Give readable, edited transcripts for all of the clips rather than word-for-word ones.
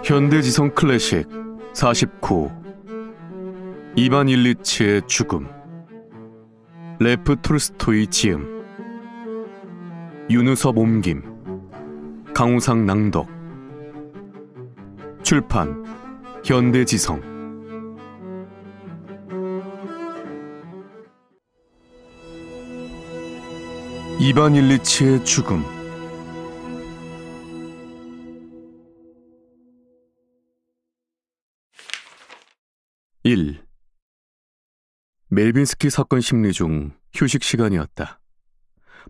현대지성 클래식 49 이반 일리치의 죽음. 레프 톨스토이 지음, 윤우섭 옮김, 강우상 낭독. 출판 현대지성. 이반 일리치의 죽음. 멜빈스키 사건 심리 중 휴식 시간이었다.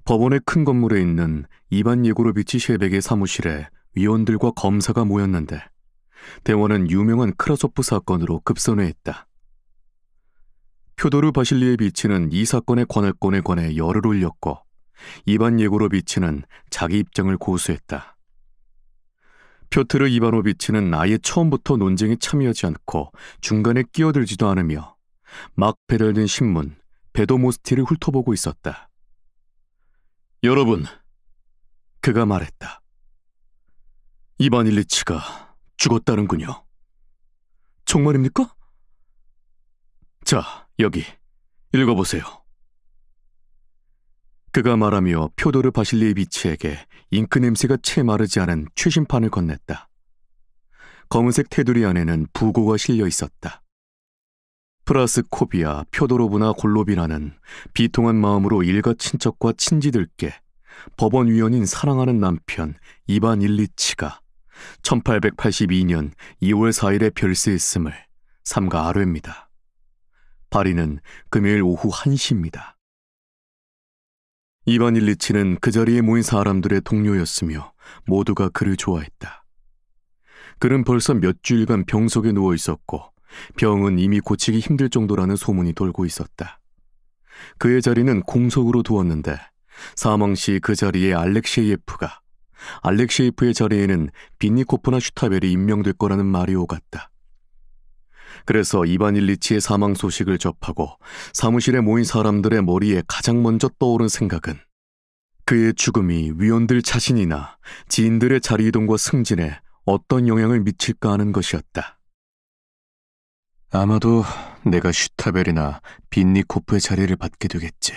법원의 큰 건물에 있는 이반 예고로비치 셰백의 사무실에 위원들과 검사가 모였는데 대원은 유명한 크라소프 사건으로 급선회했다. 표도르 바실리에비치는 이 사건의 관할권에 관해 열을 올렸고 이반 예고로비치는 자기 입장을 고수했다. 표트르 이바노비치는 아예 처음부터 논쟁에 참여하지 않고 중간에 끼어들지도 않으며 막 배달된 신문 베도모스티를 훑어보고 있었다. 여러분, 그가 말했다. 이반 일리치가 죽었다는군요. 정말입니까? 자, 여기 읽어보세요. 그가 말하며 표도르 바실리에비치에게 잉크 냄새가 채 마르지 않은 최신판을 건넸다. 검은색 테두리 안에는 부고가 실려 있었다. 프라스코비아 표도로브나 골로비나는 비통한 마음으로 일가 친척과 친지들께 법원위원인 사랑하는 남편 이반 일리치가 1882년 2월 4일에 별세했음을 삼가 아뢰입니다. 발인은 금요일 오후 1시입니다. 이반 일리치는 그 자리에 모인 사람들의 동료였으며 모두가 그를 좋아했다. 그는 벌써 몇 주일간 병석에 누워 있었고 병은 이미 고치기 힘들 정도라는 소문이 돌고 있었다. 그의 자리는 공석으로 두었는데 사망 시 그 자리에 알렉셰이에프가, 알렉셰이프의 자리에는 빈니코프나 슈타벨이 임명될 거라는 말이 오갔다. 그래서 이반 일리치의 사망 소식을 접하고 사무실에 모인 사람들의 머리에 가장 먼저 떠오른 생각은 그의 죽음이 위원들 자신이나 지인들의 자리 이동과 승진에 어떤 영향을 미칠까 하는 것이었다. 아마도 내가 슈타벨이나 빈니코프의 자리를 받게 되겠지.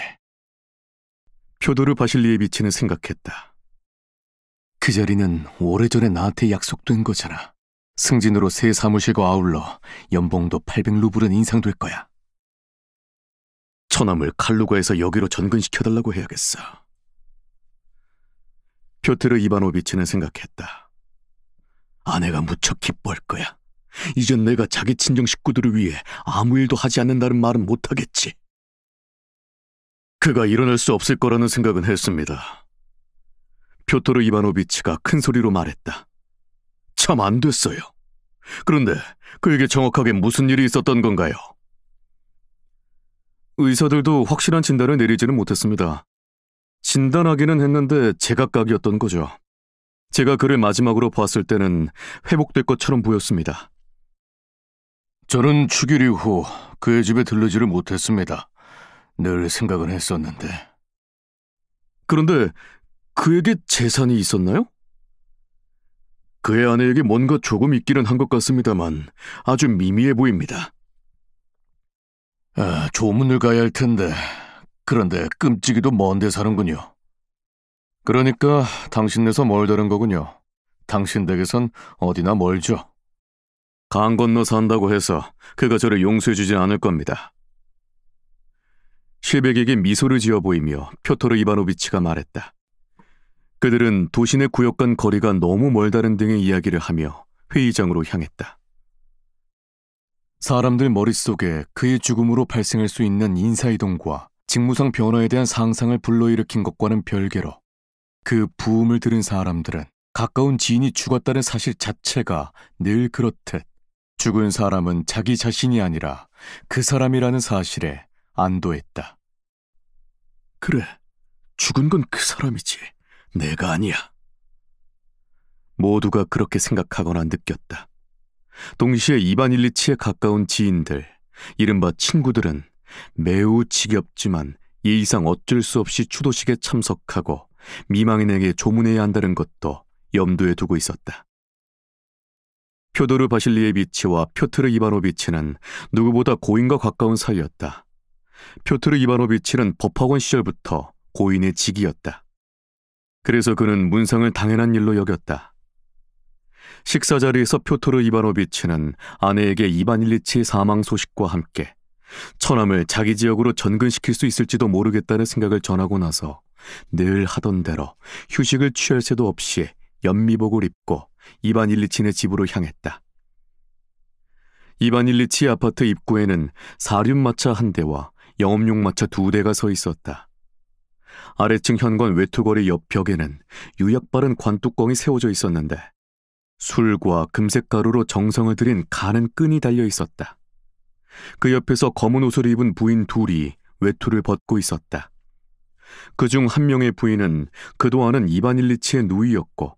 표도르 바실리에비치는 생각했다. 그 자리는 오래전에 나한테 약속된 거잖아. 승진으로 새 사무실과 아울러 연봉도 800루블은 인상될 거야. 처남을 칼루가에서 여기로 전근시켜달라고 해야겠어. 표트르 이바노비치는 생각했다. 아내가 무척 기뻐할 거야. 이젠 내가 자기 친정 식구들을 위해 아무 일도 하지 않는다는 말은 못하겠지. 그가 일어날 수 없을 거라는 생각은 했습니다. 표토르 이바노비치가 큰 소리로 말했다. 참 안 됐어요. 그런데 그에게 정확하게 무슨 일이 있었던 건가요? 의사들도 확실한 진단을 내리지는 못했습니다. 진단하기는 했는데 제각각이었던 거죠. 제가 그를 마지막으로 봤을 때는 회복될 것처럼 보였습니다. 저는 축일 이후 그의 집에 들르지를 못했습니다. 늘 생각은 했었는데. 그런데 그에게 재산이 있었나요? 그의 아내에게 뭔가 조금 있기는 한 것 같습니다만 아주 미미해 보입니다. 조문을 가야 할 텐데. 그런데 끔찍이도 먼 데 사는군요. 그러니까 당신네서 멀다는 거군요. 당신 댁에선 어디나 멀죠. 강 건너 산다고 해서 그가 저를 용서해주진 않을 겁니다. 셰백에게 미소를 지어 보이며 표토르 이바노비치가 말했다. 그들은 도시 내 구역 간 거리가 너무 멀다는 등의 이야기를 하며 회의장으로 향했다. 사람들 머릿속에 그의 죽음으로 발생할 수 있는 인사이동과 직무상 변화에 대한 상상을 불러일으킨 것과는 별개로 그 부음을 들은 사람들은 가까운 지인이 죽었다는 사실 자체가 늘 그렇듯 죽은 사람은 자기 자신이 아니라 그 사람이라는 사실에 안도했다. 그래, 죽은 건 그 사람이지. 내가 아니야. 모두가 그렇게 생각하거나 느꼈다. 동시에 이반 일리치에 가까운 지인들, 이른바 친구들은 매우 지겹지만 예의상 어쩔 수 없이 추도식에 참석하고 미망인에게 조문해야 한다는 것도 염두에 두고 있었다. 표도르 바실리에비치와 표트르 이바노비치는 누구보다 고인과 가까운 사이였다. 표트르 이바노비치는 법학원 시절부터 고인의 직이었다. 그래서 그는 문상을 당연한 일로 여겼다. 식사 자리에서 표트르 이바노비치는 아내에게 이반 일리치의 사망 소식과 함께 처남을 자기 지역으로 전근시킬 수 있을지도 모르겠다는 생각을 전하고 나서 늘 하던 대로 휴식을 취할 새도 없이 연미복을 입고 이반 일리치네 집으로 향했다. 이반 일리치 아파트 입구에는 사륜마차 한 대와 영업용 마차 2대가 서 있었다. 아래층 현관 외투거리 옆 벽에는 유약 바른 관뚜껑이 세워져 있었는데 술과 금색 가루로 정성을 들인 가는 끈이 달려 있었다. 그 옆에서 검은 옷을 입은 부인 둘이 외투를 벗고 있었다. 그중 한 명의 부인은 그동안은 이반 일리치의 누이였고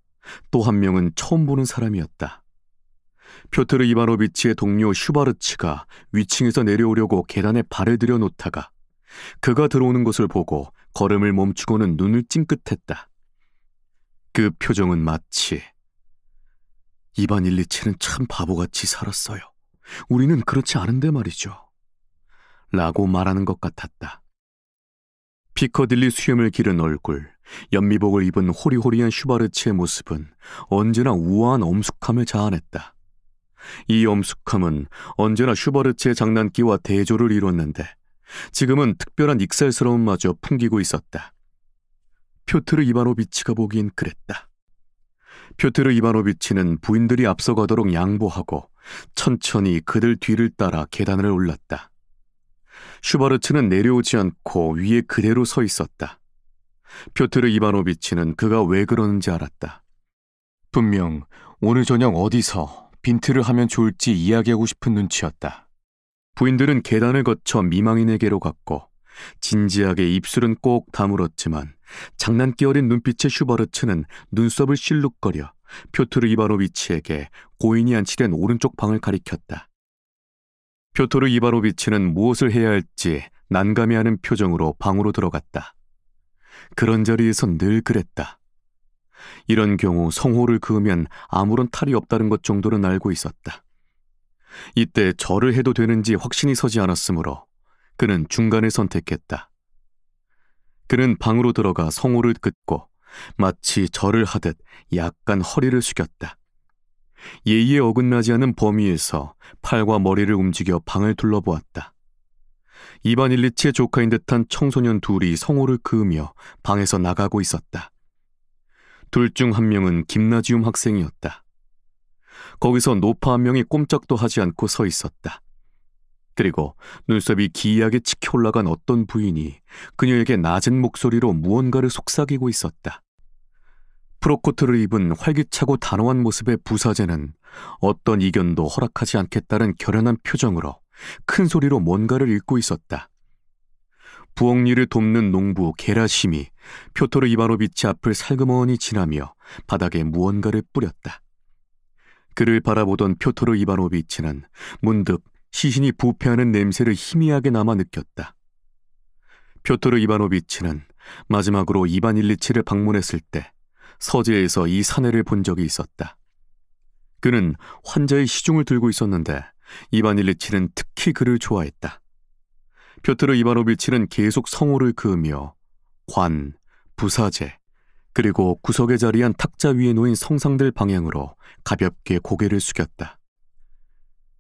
또 한 명은 처음 보는 사람이었다. 표트르 이바노비치의 동료 슈바르츠가 위층에서 내려오려고 계단에 발을 들여놓다가 그가 들어오는 것을 보고 걸음을 멈추고는 눈을 찡긋했다. 그 표정은 마치 이반 일리치는 참 바보같이 살았어요. 우리는 그렇지 않은데 말이죠. 라고 말하는 것 같았다. 피커딜리 수염을 기른 얼굴, 연미복을 입은 호리호리한 슈바르츠의 모습은 언제나 우아한 엄숙함을 자아냈다. 이 엄숙함은 언제나 슈바르츠의 장난기와 대조를 이뤘는데 지금은 특별한 익살스러움마저 풍기고 있었다. 표트르 이바노비치가 보기엔 그랬다. 표트르 이바노비치는 부인들이 앞서가도록 양보하고 천천히 그들 뒤를 따라 계단을 올랐다. 슈바르츠는 내려오지 않고 위에 그대로 서 있었다. 표트르 이바노비치는 그가 왜 그러는지 알았다. 분명 오늘 저녁 어디서 빈트를 하면 좋을지 이야기하고 싶은 눈치였다. 부인들은 계단을 거쳐 미망인에게로 갔고 진지하게 입술은 꼭 다물었지만 장난기 어린 눈빛의 슈바르츠는 눈썹을 실룩거려 표트르 이바노비치에게 고인이 안치된 오른쪽 방을 가리켰다. 표트르 이바노비치는 무엇을 해야 할지 난감해하는 표정으로 방으로 들어갔다. 그런 자리에선 늘 그랬다. 이런 경우 성호를 그으면 아무런 탈이 없다는 것 정도는 알고 있었다. 이때 절을 해도 되는지 확신이 서지 않았으므로 그는 중간을 선택했다. 그는 방으로 들어가 성호를 긋고 마치 절을 하듯 약간 허리를 숙였다. 예의에 어긋나지 않은 범위에서 팔과 머리를 움직여 방을 둘러보았다. 이반 일리치의 조카인 듯한 청소년 둘이 성호를 그으며 방에서 나가고 있었다. 둘 중 한 명은 김나지움 학생이었다. 거기서 노파 한 명이 꼼짝도 하지 않고 서 있었다. 그리고 눈썹이 기이하게 치켜 올라간 어떤 부인이 그녀에게 낮은 목소리로 무언가를 속삭이고 있었다. 프로코트를 입은 활기차고 단호한 모습의 부사제는 어떤 이견도 허락하지 않겠다는 결연한 표정으로 큰 소리로 뭔가를 읽고 있었다. 부엌일을 돕는 농부 게라심이 표토르 이바노비치 앞을 살그머니 지나며 바닥에 무언가를 뿌렸다. 그를 바라보던 표토르 이바노비치는 문득 시신이 부패하는 냄새를 희미하게 남아 느꼈다. 표토르 이바노비치는 마지막으로 이반 일리치를 방문했을 때 서재에서 이 사내를 본 적이 있었다. 그는 환자의 시중을 들고 있었는데 이반 일리치는 특히 그를 좋아했다. 표트르 이바노비치는 계속 성호를 그으며 관, 부사제, 그리고 구석에 자리한 탁자 위에 놓인 성상들 방향으로 가볍게 고개를 숙였다.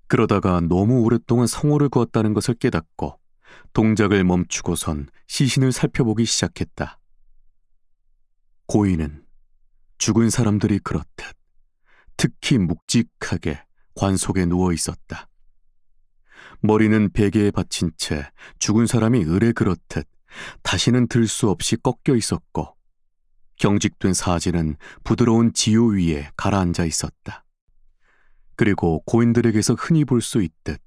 그러다가 너무 오랫동안 성호를 그었다는 것을 깨닫고 동작을 멈추고선 시신을 살펴보기 시작했다. 고인은 죽은 사람들이 그렇듯 특히 묵직하게 관 속에 누워 있었다. 머리는 베개에 받친 채 죽은 사람이 을에 그렇듯 다시는 들 수 없이 꺾여 있었고 경직된 사지는 부드러운 지요 위에 가라앉아 있었다. 그리고 고인들에게서 흔히 볼 수 있듯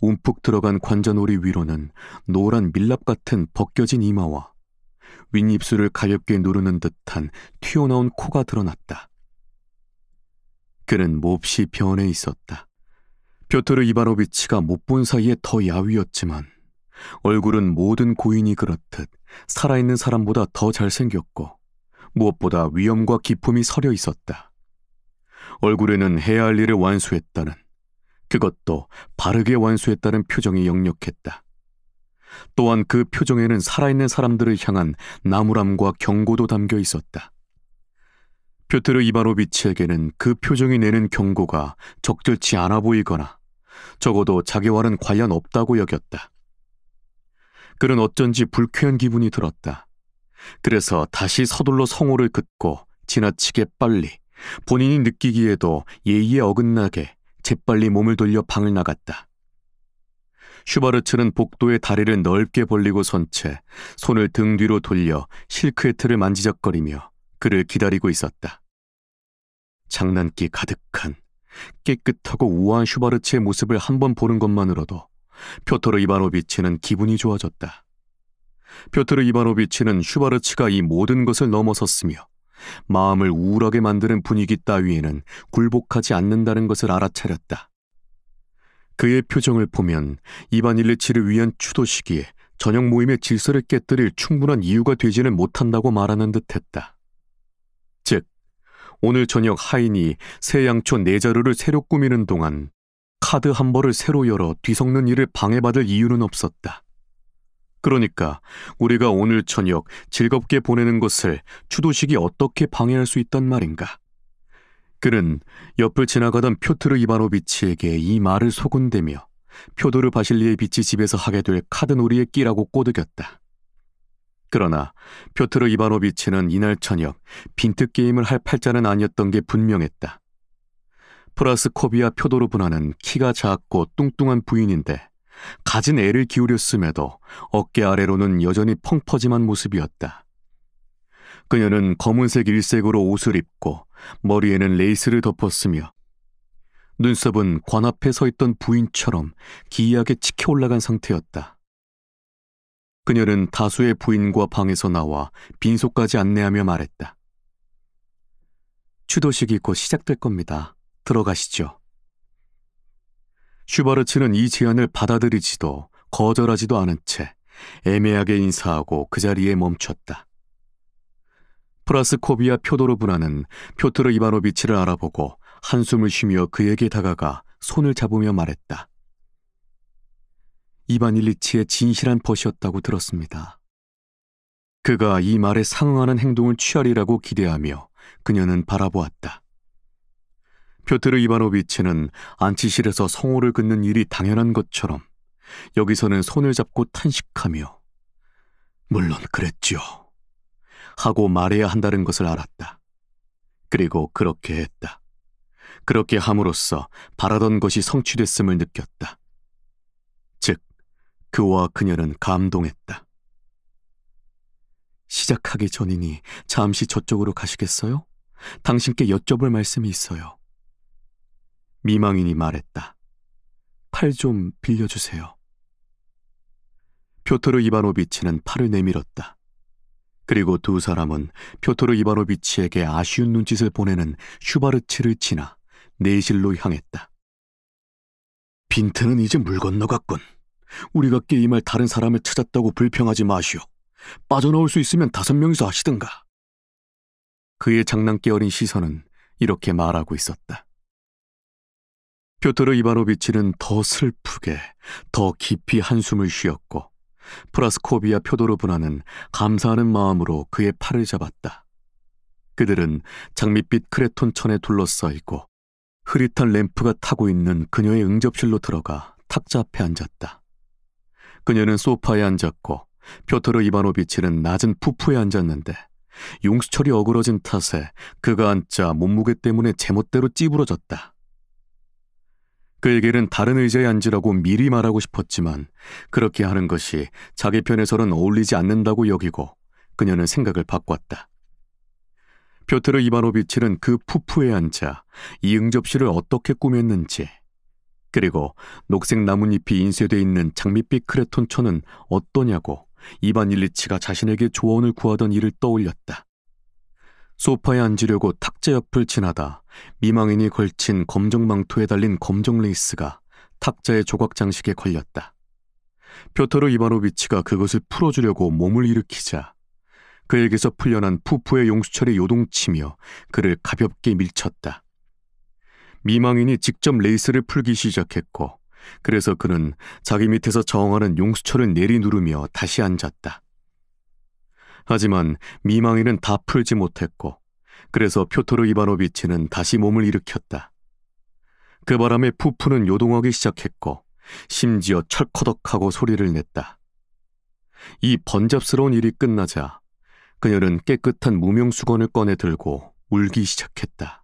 움푹 들어간 관자놀이 위로는 노란 밀랍 같은 벗겨진 이마와 윗입술을 가볍게 누르는 듯한 튀어나온 코가 드러났다. 그는 몹시 변해 있었다. 표트르 이바노비치가 못 본 사이에 더 야위었지만 얼굴은 모든 고인이 그렇듯 살아있는 사람보다 더 잘생겼고 무엇보다 위엄과 기품이 서려 있었다. 얼굴에는 해야 할 일을 완수했다는, 그것도 바르게 완수했다는 표정이 역력했다. 또한 그 표정에는 살아있는 사람들을 향한 나무람과 경고도 담겨 있었다. 뾰트르 이바노비치에게는 그 표정이 내는 경고가 적절치 않아 보이거나 적어도 자기와는 관련 없다고 여겼다. 그는 어쩐지 불쾌한 기분이 들었다. 그래서 다시 서둘러 성호를 긋고 지나치게 빨리, 본인이 느끼기에도 예의에 어긋나게 재빨리 몸을 돌려 방을 나갔다. 슈바르츠는 복도에 다리를 넓게 벌리고 선 채 손을 등 뒤로 돌려 실크의 틀을 만지작거리며 그를 기다리고 있었다. 장난기 가득한 깨끗하고 우아한 슈바르츠의 모습을 한번 보는 것만으로도 뾰트르 이바노비치는 기분이 좋아졌다. 뾰트르 이바노비치는 슈바르츠가 이 모든 것을 넘어섰으며 마음을 우울하게 만드는 분위기 따위에는 굴복하지 않는다는 것을 알아차렸다. 그의 표정을 보면 이반 일리치를 위한 추도시기에 저녁 모임의 질서를 깨뜨릴 충분한 이유가 되지는 못한다고 말하는 듯했다. 즉, 오늘 저녁 하인이 새 양초 4자루를 새로 꾸미는 동안 카드 한 벌을 새로 열어 뒤섞는 일을 방해받을 이유는 없었다. 그러니까 우리가 오늘 저녁 즐겁게 보내는 것을 추도식이 어떻게 방해할 수 있단 말인가? 그는 옆을 지나가던 뾰트르 이바노비치에게 이 말을 소곤대며 표도르 바실리의 비치 집에서 하게 될 카드놀이에 끼라고 꼬드겼다. 그러나 뾰트르 이바노비치는 이날 저녁 빈트 게임을 할 팔자는 아니었던 게 분명했다. 프라스코비아 표도르브나는 키가 작고 뚱뚱한 부인인데 갖은 애를 기울였음에도 어깨 아래로는 여전히 펑퍼짐한 모습이었다. 그녀는 검은색 일색으로 옷을 입고 머리에는 레이스를 덮었으며 눈썹은 관 앞에 서 있던 부인처럼 기이하게 치켜 올라간 상태였다. 그녀는 다수의 부인과 방에서 나와 빈소까지 안내하며 말했다. 추도식이 곧 시작될 겁니다. 들어가시죠. 슈바르츠는 이 제안을 받아들이지도 거절하지도 않은 채 애매하게 인사하고 그 자리에 멈췄다. 프라스코비아 표도르브나는 뾰트르 이바노비치를 알아보고 한숨을 쉬며 그에게 다가가 손을 잡으며 말했다. 이반 일리치의 진실한 벗이었다고 들었습니다. 그가 이 말에 상응하는 행동을 취하리라고 기대하며 그녀는 바라보았다. 뾰트르 이바노비치는 안치실에서 성호를 긋는 일이 당연한 것처럼 여기서는 손을 잡고 탄식하며 물론 그랬죠 하고 말해야 한다는 것을 알았다. 그리고 그렇게 했다. 그렇게 함으로써 바라던 것이 성취됐음을 느꼈다. 즉, 그와 그녀는 감동했다. 시작하기 전이니 잠시 저쪽으로 가시겠어요? 당신께 여쭤볼 말씀이 있어요. 미망인이 말했다. 팔 좀 빌려주세요. 뾰트르 이바노비치는 팔을 내밀었다. 그리고 두 사람은 뾰트르 이바노비치에게 아쉬운 눈짓을 보내는 슈바르츠를 지나 내실로 향했다. 빈트는 이제 물 건너갔군. 우리가 게임할 다른 사람을 찾았다고 불평하지 마시오. 빠져나올 수 있으면 5명이서 하시든가. 그의 장난기 어린 시선은 이렇게 말하고 있었다. 뾰트르 이바노비치는 더 슬프게, 더 깊이 한숨을 쉬었고 프라스코비아 표도르브나는 감사하는 마음으로 그의 팔을 잡았다. 그들은 장밋빛 크레톤 천에 둘러싸이고 흐릿한 램프가 타고 있는 그녀의 응접실로 들어가 탁자 앞에 앉았다. 그녀는 소파에 앉았고 뾰트르 이바노비치는 낮은 푸푸에 앉았는데 용수철이 어그러진 탓에 그가 앉자 몸무게 때문에 제멋대로 찌부러졌다. 그에게는 다른 의자에 앉으라고 미리 말하고 싶었지만 그렇게 하는 것이 자기 편에서는 어울리지 않는다고 여기고 그녀는 생각을 바꿨다. 뾰트르 이바노비치는 그 푸푸에 앉아 이 응접실을 어떻게 꾸몄는지, 그리고 녹색 나뭇잎이 인쇄되어 있는 장밋빛 크레톤천은 어떠냐고 이반 일리치가 자신에게 조언을 구하던 일을 떠올렸다. 소파에 앉으려고 탁자 옆을 지나다 미망인이 걸친 검정 망토에 달린 검정 레이스가 탁자의 조각 장식에 걸렸다. 뾰트르 이바노비치가 그것을 풀어주려고 몸을 일으키자 그에게서 풀려난 푸푸의 용수철이 요동치며 그를 가볍게 밀쳤다. 미망인이 직접 레이스를 풀기 시작했고, 그래서 그는 자기 밑에서 저항하는 용수철을 내리누르며 다시 앉았다. 하지만 미망인은 다 풀지 못했고, 그래서 표토르 이바노비치는 다시 몸을 일으켰다. 그 바람에 푸푸는 요동하기 시작했고, 심지어 철커덕하고 소리를 냈다. 이 번잡스러운 일이 끝나자 그녀는 깨끗한 무명수건을 꺼내 들고 울기 시작했다.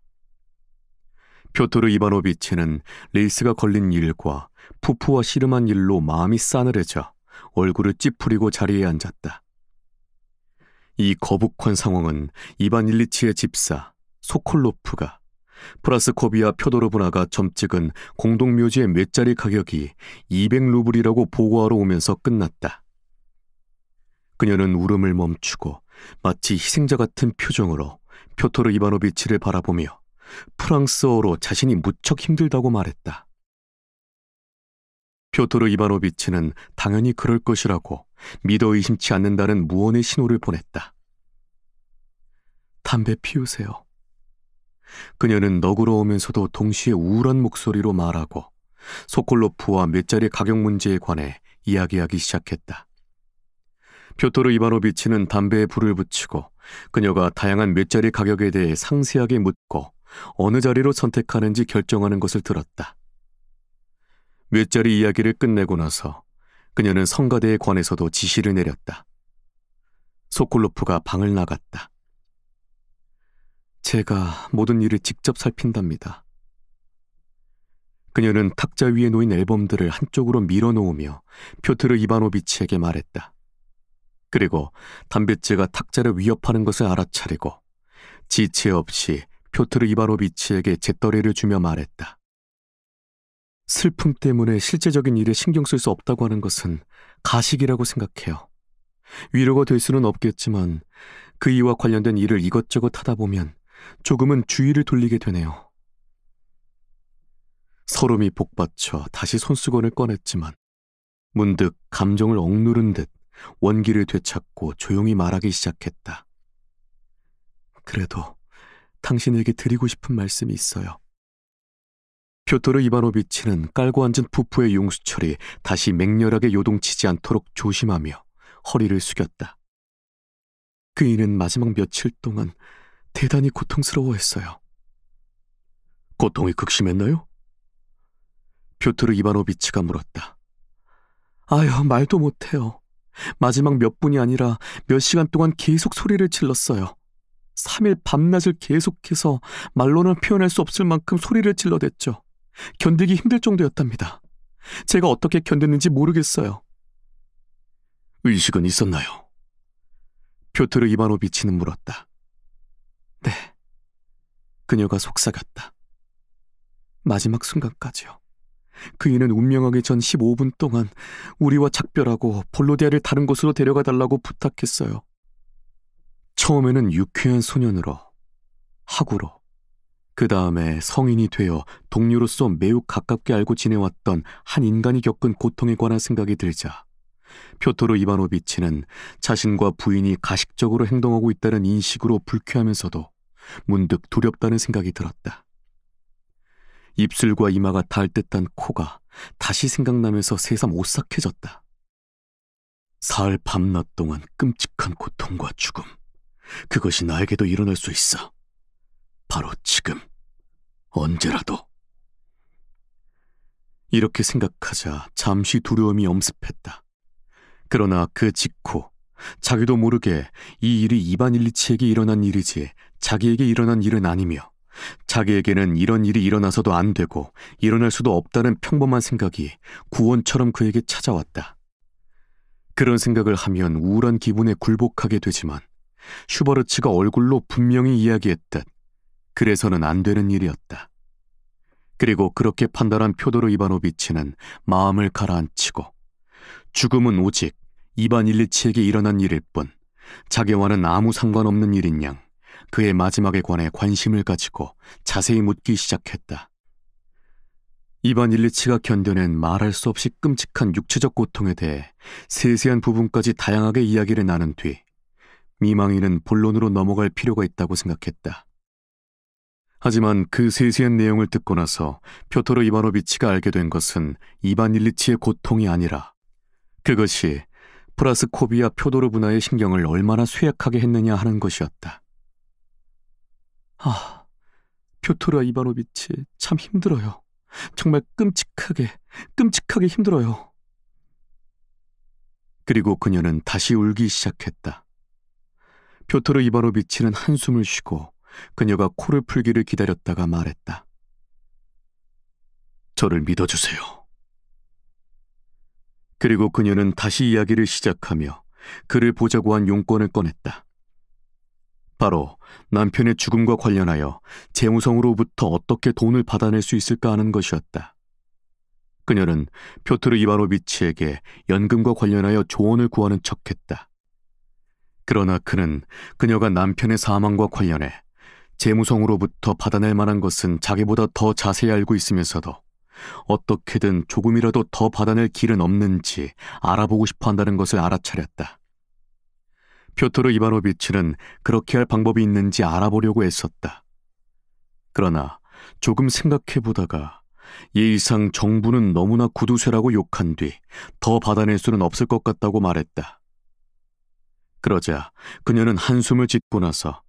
표토르 이바노비치는 레이스가 걸린 일과 푸푸와 씨름한 일로 마음이 싸늘해져 얼굴을 찌푸리고 자리에 앉았다. 이 거북한 상황은 이반 일리치의 집사 소콜로프가 프라스코비아 표도로브나가 점찍은 공동묘지의 맷자리 가격이 200루블이라고 보고하러 오면서 끝났다. 그녀는 울음을 멈추고 마치 희생자 같은 표정으로 표토르 이바노비치를 바라보며 프랑스어로 자신이 무척 힘들다고 말했다. 표토르 이바노비치는 당연히 그럴 것이라고 믿어 의심치 않는다는 무언의 신호를 보냈다. 담배 피우세요. 그녀는 너그러우면서도 동시에 우울한 목소리로 말하고 소콜로프와 맷자리 가격 문제에 관해 이야기하기 시작했다. 표토르 이바노비치는 담배에 불을 붙이고 그녀가 다양한 맷자리 가격에 대해 상세하게 묻고 어느 자리로 선택하는지 결정하는 것을 들었다. 맷자리 이야기를 끝내고 나서 그녀는 성가대에 관해서도 지시를 내렸다. 소콜로프가 방을 나갔다. 제가 모든 일을 직접 살핀답니다. 그녀는 탁자 위에 놓인 앨범들을 한쪽으로 밀어놓으며 표트르 이바노비치에게 말했다. 그리고 담뱃재가 탁자를 위협하는 것을 알아차리고 지체 없이 표트르 이바노비치에게 잿더리를 주며 말했다. 슬픔 때문에 실제적인 일에 신경 쓸 수 없다고 하는 것은 가식이라고 생각해요. 위로가 될 수는 없겠지만 그 이와 관련된 일을 이것저것 하다 보면 조금은 주의를 돌리게 되네요. 서름이 복받쳐 다시 손수건을 꺼냈지만 문득 감정을 억누른 듯 원기를 되찾고 조용히 말하기 시작했다. 그래도 당신에게 드리고 싶은 말씀이 있어요. 표토르 이바노비치는 깔고 앉은 푸푸의 용수철이 다시 맹렬하게 요동치지 않도록 조심하며 허리를 숙였다. 그이는 마지막 며칠 동안 대단히 고통스러워했어요. 고통이 극심했나요? 표토르 이바노비치가 물었다. 아유, 말도 못해요. 마지막 몇 분이 아니라 몇 시간 동안 계속 소리를 질렀어요. 3일 밤낮을 계속해서 말로는 표현할 수 없을 만큼 소리를 질러댔죠. 견디기 힘들 정도였답니다. 제가 어떻게 견뎠는지 모르겠어요. 의식은 있었나요? 표트르 이바노비치는 물었다. 네. 그녀가 속삭였다. 마지막 순간까지요. 그이는 운명하기 전 15분 동안 우리와 작별하고 볼로디아를 다른 곳으로 데려가달라고 부탁했어요. 처음에는 유쾌한 소년으로, 학우로, 그 다음에 성인이 되어 동료로서 매우 가깝게 알고 지내왔던 한 인간이 겪은 고통에 관한 생각이 들자 표토르 이바노비치는 자신과 부인이 가식적으로 행동하고 있다는 인식으로 불쾌하면서도 문득 두렵다는 생각이 들었다. 입술과 이마가 닿을 듯한 코가 다시 생각나면서 새삼 오싹해졌다. 사흘 밤낮 동안 끔찍한 고통과 죽음, 그것이 나에게도 일어날 수 있어. 바로 지금, 언제라도. 이렇게 생각하자 잠시 두려움이 엄습했다. 그러나 그 직후 자기도 모르게 이 일이 이반 일리치에게 일어난 일이지 자기에게 일어난 일은 아니며 자기에게는 이런 일이 일어나서도 안 되고 일어날 수도 없다는 평범한 생각이 구원처럼 그에게 찾아왔다. 그런 생각을 하면 우울한 기분에 굴복하게 되지만 슈버르츠가 얼굴로 분명히 이야기했듯 그래서는 안 되는 일이었다. 그리고 그렇게 판단한 표도르 이바노비치는 마음을 가라앉히고 죽음은 오직 이반 일리치에게 일어난 일일 뿐 자기와는 아무 상관없는 일인 양 그의 마지막에 관해 관심을 가지고 자세히 묻기 시작했다. 이반 일리치가 견뎌낸 말할 수 없이 끔찍한 육체적 고통에 대해 세세한 부분까지 다양하게 이야기를 나눈 뒤 미망인은 본론으로 넘어갈 필요가 있다고 생각했다. 하지만 그 세세한 내용을 듣고 나서 표토르 이바노비치가 알게 된 것은 이반 일리치의 고통이 아니라 그것이 프라스코비아 표도르브나의 신경을 얼마나 쇠약하게 했느냐 하는 것이었다. 아, 표토르 이바노비치 참 힘들어요. 정말 끔찍하게 힘들어요. 그리고 그녀는 다시 울기 시작했다. 표토르 이바노비치는 한숨을 쉬고 그녀가 코를 풀기를 기다렸다가 말했다. 저를 믿어주세요. 그리고 그녀는 다시 이야기를 시작하며 그를 보자고 한 용건을 꺼냈다. 바로 남편의 죽음과 관련하여 재무성으로부터 어떻게 돈을 받아낼 수 있을까 하는 것이었다. 그녀는 표토르 이바노비치에게 연금과 관련하여 조언을 구하는 척했다. 그러나 그는 그녀가 남편의 사망과 관련해 재무성으로부터 받아낼 만한 것은 자기보다 더 자세히 알고 있으면서도 어떻게든 조금이라도 더 받아낼 길은 없는지 알아보고 싶어 한다는 것을 알아차렸다. 표토르 이바노비치는 그렇게 할 방법이 있는지 알아보려고 애썼다. 그러나 조금 생각해보다가 예의상 정부는 너무나 구두쇠라고 욕한 뒤 더 받아낼 수는 없을 것 같다고 말했다. 그러자 그녀는 한숨을 짓고 나서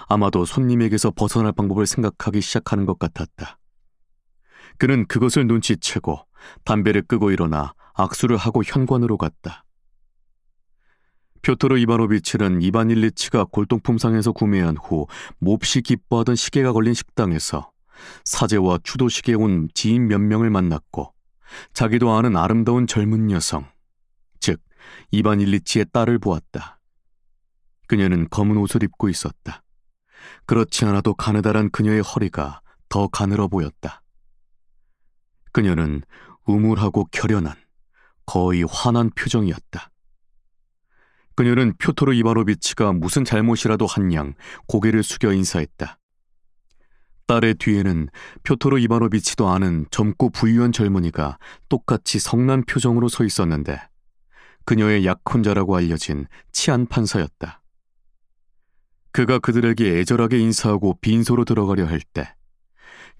아마도 손님에게서 벗어날 방법을 생각하기 시작하는 것 같았다. 그는 그것을 눈치채고 담배를 끄고 일어나 악수를 하고 현관으로 갔다. 표토르 이바노비치는 이반 일리치가 골동품상에서 구매한 후 몹시 기뻐하던 시계가 걸린 식당에서 사제와 추도식에 온 지인 몇 명을 만났고 자기도 아는 아름다운 젊은 여성, 즉 이반 일리치의 딸을 보았다. 그녀는 검은 옷을 입고 있었다. 그렇지 않아도 가느다란 그녀의 허리가 더 가늘어 보였다. 그녀는 우물하고 결연한, 거의 화난 표정이었다. 그녀는 표토르 이바노비치가 무슨 잘못이라도 한 양 고개를 숙여 인사했다. 딸의 뒤에는 표토르 이바노비치도 아는 젊고 부유한 젊은이가 똑같이 성난 표정으로 서 있었는데 그녀의 약혼자라고 알려진 치안 판사였다. 그가 그들에게 애절하게 인사하고 빈소로 들어가려 할 때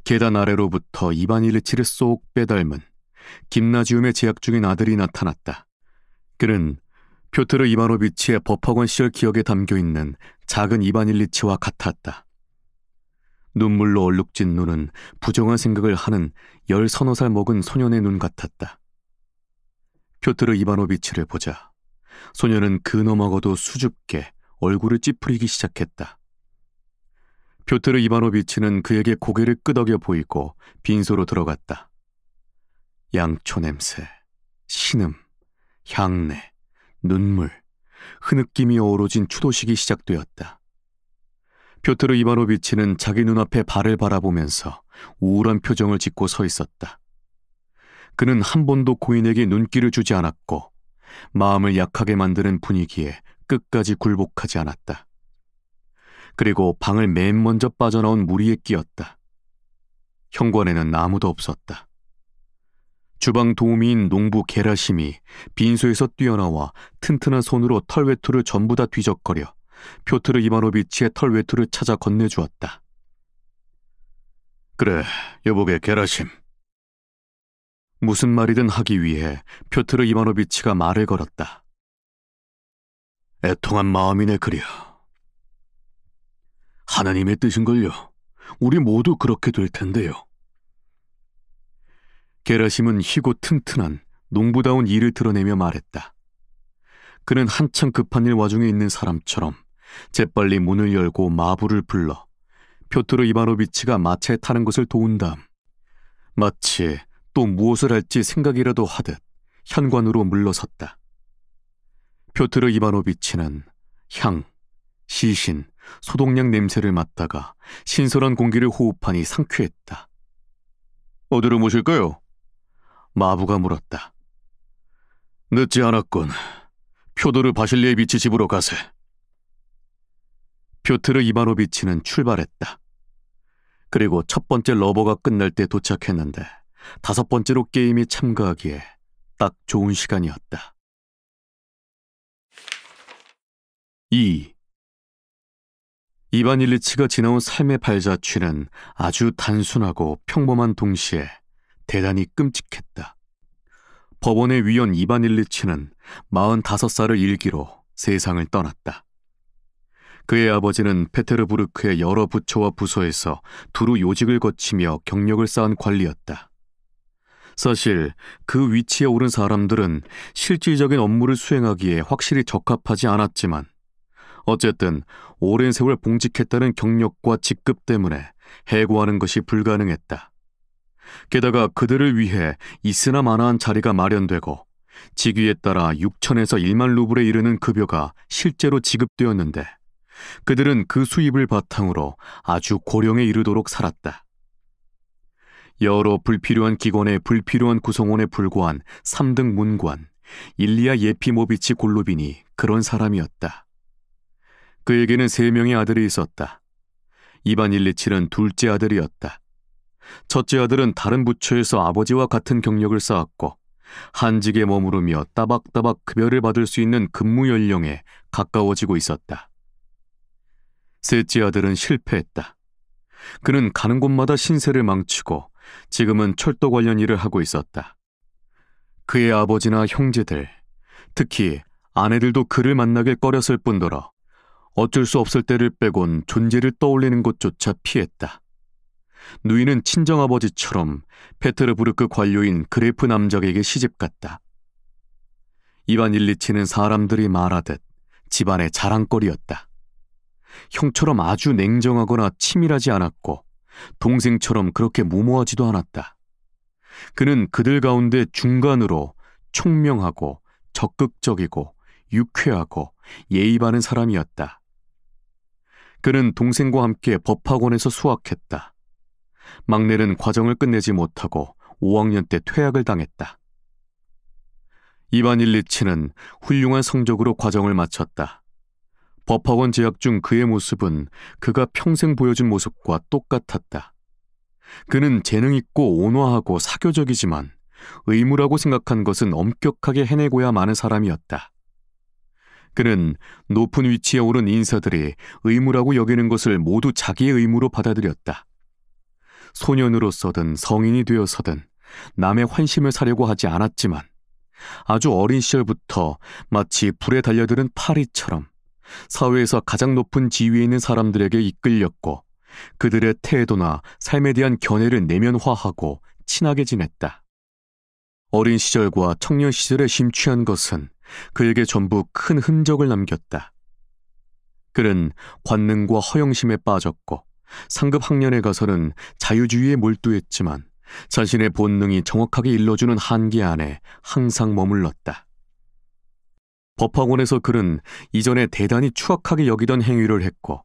계단 아래로부터 이반 일리치를 쏙 빼닮은 김나지움에 재학 중인 아들이 나타났다. 그는 표토르 이바노비치의 법학원 시절 기억에 담겨있는 작은 이반 일리치와 같았다. 눈물로 얼룩진 눈은 부정한 생각을 하는 10서너 살 먹은 소년의 눈 같았다. 표토르 이바노비치를 보자 소년은 근엄하고도 수줍게 얼굴을 찌푸리기 시작했다. 표토르 이바노비치는 그에게 고개를 끄덕여 보이고 빈소로 들어갔다. 양초 냄새, 신음, 향내, 눈물, 흐느낌이 어우러진 추도식이 시작되었다. 표토르 이바노비치는 자기 눈앞에 발을 바라보면서 우울한 표정을 짓고 서 있었다. 그는 한 번도 고인에게 눈길을 주지 않았고 마음을 약하게 만드는 분위기에 끝까지 굴복하지 않았다. 그리고 방을 맨 먼저 빠져나온 무리에 끼었다. 현관에는 아무도 없었다. 주방 도우미인 농부 게라심이 빈소에서 뛰어나와 튼튼한 손으로 털외투를 전부 다 뒤적거려 표토르 이바노비치의 털외투를 찾아 건네주었다. 그래, 여보게 게라심. 무슨 말이든 하기 위해 표토르 이바노비치가 말을 걸었다. 애통한 마음이네 그려. 하나님의 뜻인걸요. 우리 모두 그렇게 될 텐데요. 게라심은 희고 튼튼한 농부다운 이를 드러내며 말했다. 그는 한창 급한 일 와중에 있는 사람처럼 재빨리 문을 열고 마부를 불러 표토르 이바노비치가 마차에 타는 것을 도운 다음 마치 또 무엇을 할지 생각이라도 하듯 현관으로 물러섰다. 표토르 이바노비치는 향, 시신, 소독약 냄새를 맡다가 신선한 공기를 호흡하니 상쾌했다. 어디로 모실까요? 마부가 물었다. 늦지 않았군. 표도르 바실리에비치 집으로 가세. 표토르 이바노비치는 출발했다. 그리고 첫 번째 러버가 끝날 때 도착했는데 5번째로 게임에 참가하기에 딱 좋은 시간이었다. 2. 이반 일리치가 지나온 삶의 발자취는 아주 단순하고 평범한 동시에 대단히 끔찍했다. 법원의 위원 이반 일리치는 45살을 일기로 세상을 떠났다. 그의 아버지는 페테르부르크의 여러 부처와 부서에서 두루 요직을 거치며 경력을 쌓은 관리였다. 사실 그 위치에 오른 사람들은 실질적인 업무를 수행하기에 확실히 적합하지 않았지만 어쨌든 오랜 세월 봉직했다는 경력과 직급 때문에 해고하는 것이 불가능했다. 게다가 그들을 위해 있으나 마나한 자리가 마련되고 직위에 따라 6천에서 1만 루블에 이르는 급여가 실제로 지급되었는데 그들은 그 수입을 바탕으로 아주 고령에 이르도록 살았다. 여러 불필요한 기관의 불필요한 구성원에 불과한 3등 문관 일리아 예피모비치 골로빈이 그런 사람이었다. 그에게는 3명의 아들이 있었다. 이반 일리치는 둘째 아들이었다. 첫째 아들은 다른 부처에서 아버지와 같은 경력을 쌓았고 한직에 머무르며 따박따박 급여를 받을 수 있는 근무 연령에 가까워지고 있었다. 셋째 아들은 실패했다. 그는 가는 곳마다 신세를 망치고 지금은 철도 관련 일을 하고 있었다. 그의 아버지나 형제들, 특히 아내들도 그를 만나길 꺼렸을 뿐더러 어쩔 수 없을 때를 빼곤 존재를 떠올리는 것조차 피했다. 누이는 친정아버지처럼 페테르부르크 관료인 그레프 남작에게 시집갔다. 이반 일리치는 사람들이 말하듯 집안의 자랑거리였다. 형처럼 아주 냉정하거나 치밀하지 않았고 동생처럼 그렇게 무모하지도 않았다. 그는 그들 가운데 중간으로 총명하고 적극적이고 유쾌하고 예의 바른 사람이었다. 그는 동생과 함께 법학원에서 수학했다. 막내는 과정을 끝내지 못하고 5학년 때 퇴학을 당했다. 이반 일리치는 훌륭한 성적으로 과정을 마쳤다. 법학원 재학 중 그의 모습은 그가 평생 보여준 모습과 똑같았다. 그는 재능있고 온화하고 사교적이지만 의무라고 생각한 것은 엄격하게 해내고야 마는 사람이었다. 그는 높은 위치에 오른 인사들이 의무라고 여기는 것을 모두 자기의 의무로 받아들였다. 소년으로서든 성인이 되어서든 남의 환심을 사려고 하지 않았지만 아주 어린 시절부터 마치 불에 달려드는 파리처럼 사회에서 가장 높은 지위에 있는 사람들에게 이끌렸고 그들의 태도나 삶에 대한 견해를 내면화하고 친하게 지냈다. 어린 시절과 청년 시절에 심취한 것은 그에게 전부 큰 흔적을 남겼다. 그는 관능과 허영심에 빠졌고 상급 학년에 가서는 자유주의에 몰두했지만 자신의 본능이 정확하게 일러주는 한계 안에 항상 머물렀다. 법학원에서 그는 이전에 대단히 추악하게 여기던 행위를 했고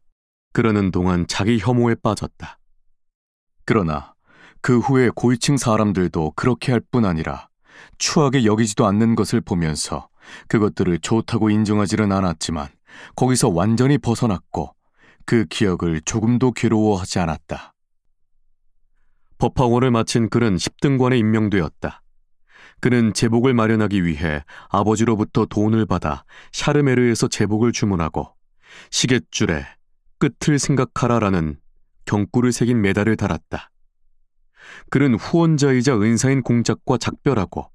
그러는 동안 자기 혐오에 빠졌다. 그러나 그 후에 고위층 사람들도 그렇게 할 뿐 아니라 추하게 여기지도 않는 것을 보면서 그것들을 좋다고 인정하지는 않았지만 거기서 완전히 벗어났고 그 기억을 조금도 괴로워하지 않았다. 법학원을 마친 그는 10등관에 임명되었다. 그는 제복을 마련하기 위해 아버지로부터 돈을 받아 샤르메르에서 제복을 주문하고 시계줄에 끝을 생각하라라는 경구를 새긴 메달을 달았다. 그는 후원자이자 은사인 공작과 작별하고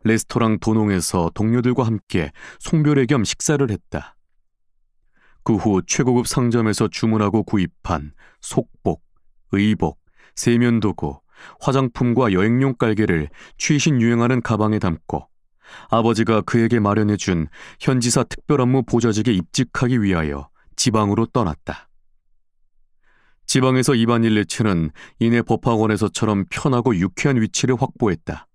레스토랑 도농에서 동료들과 함께 송별회 겸 식사를 했다. 그 후 최고급 상점에서 주문하고 구입한 속복, 의복, 세면도구, 화장품과 여행용 깔개를 최신 유행하는 가방에 담고 아버지가 그에게 마련해준 현지사 특별업무 보좌직에 입직하기 위하여 지방으로 떠났다. 지방에서 이반 일리치는 이내 법학원에서처럼 편하고 유쾌한 위치를 확보했다.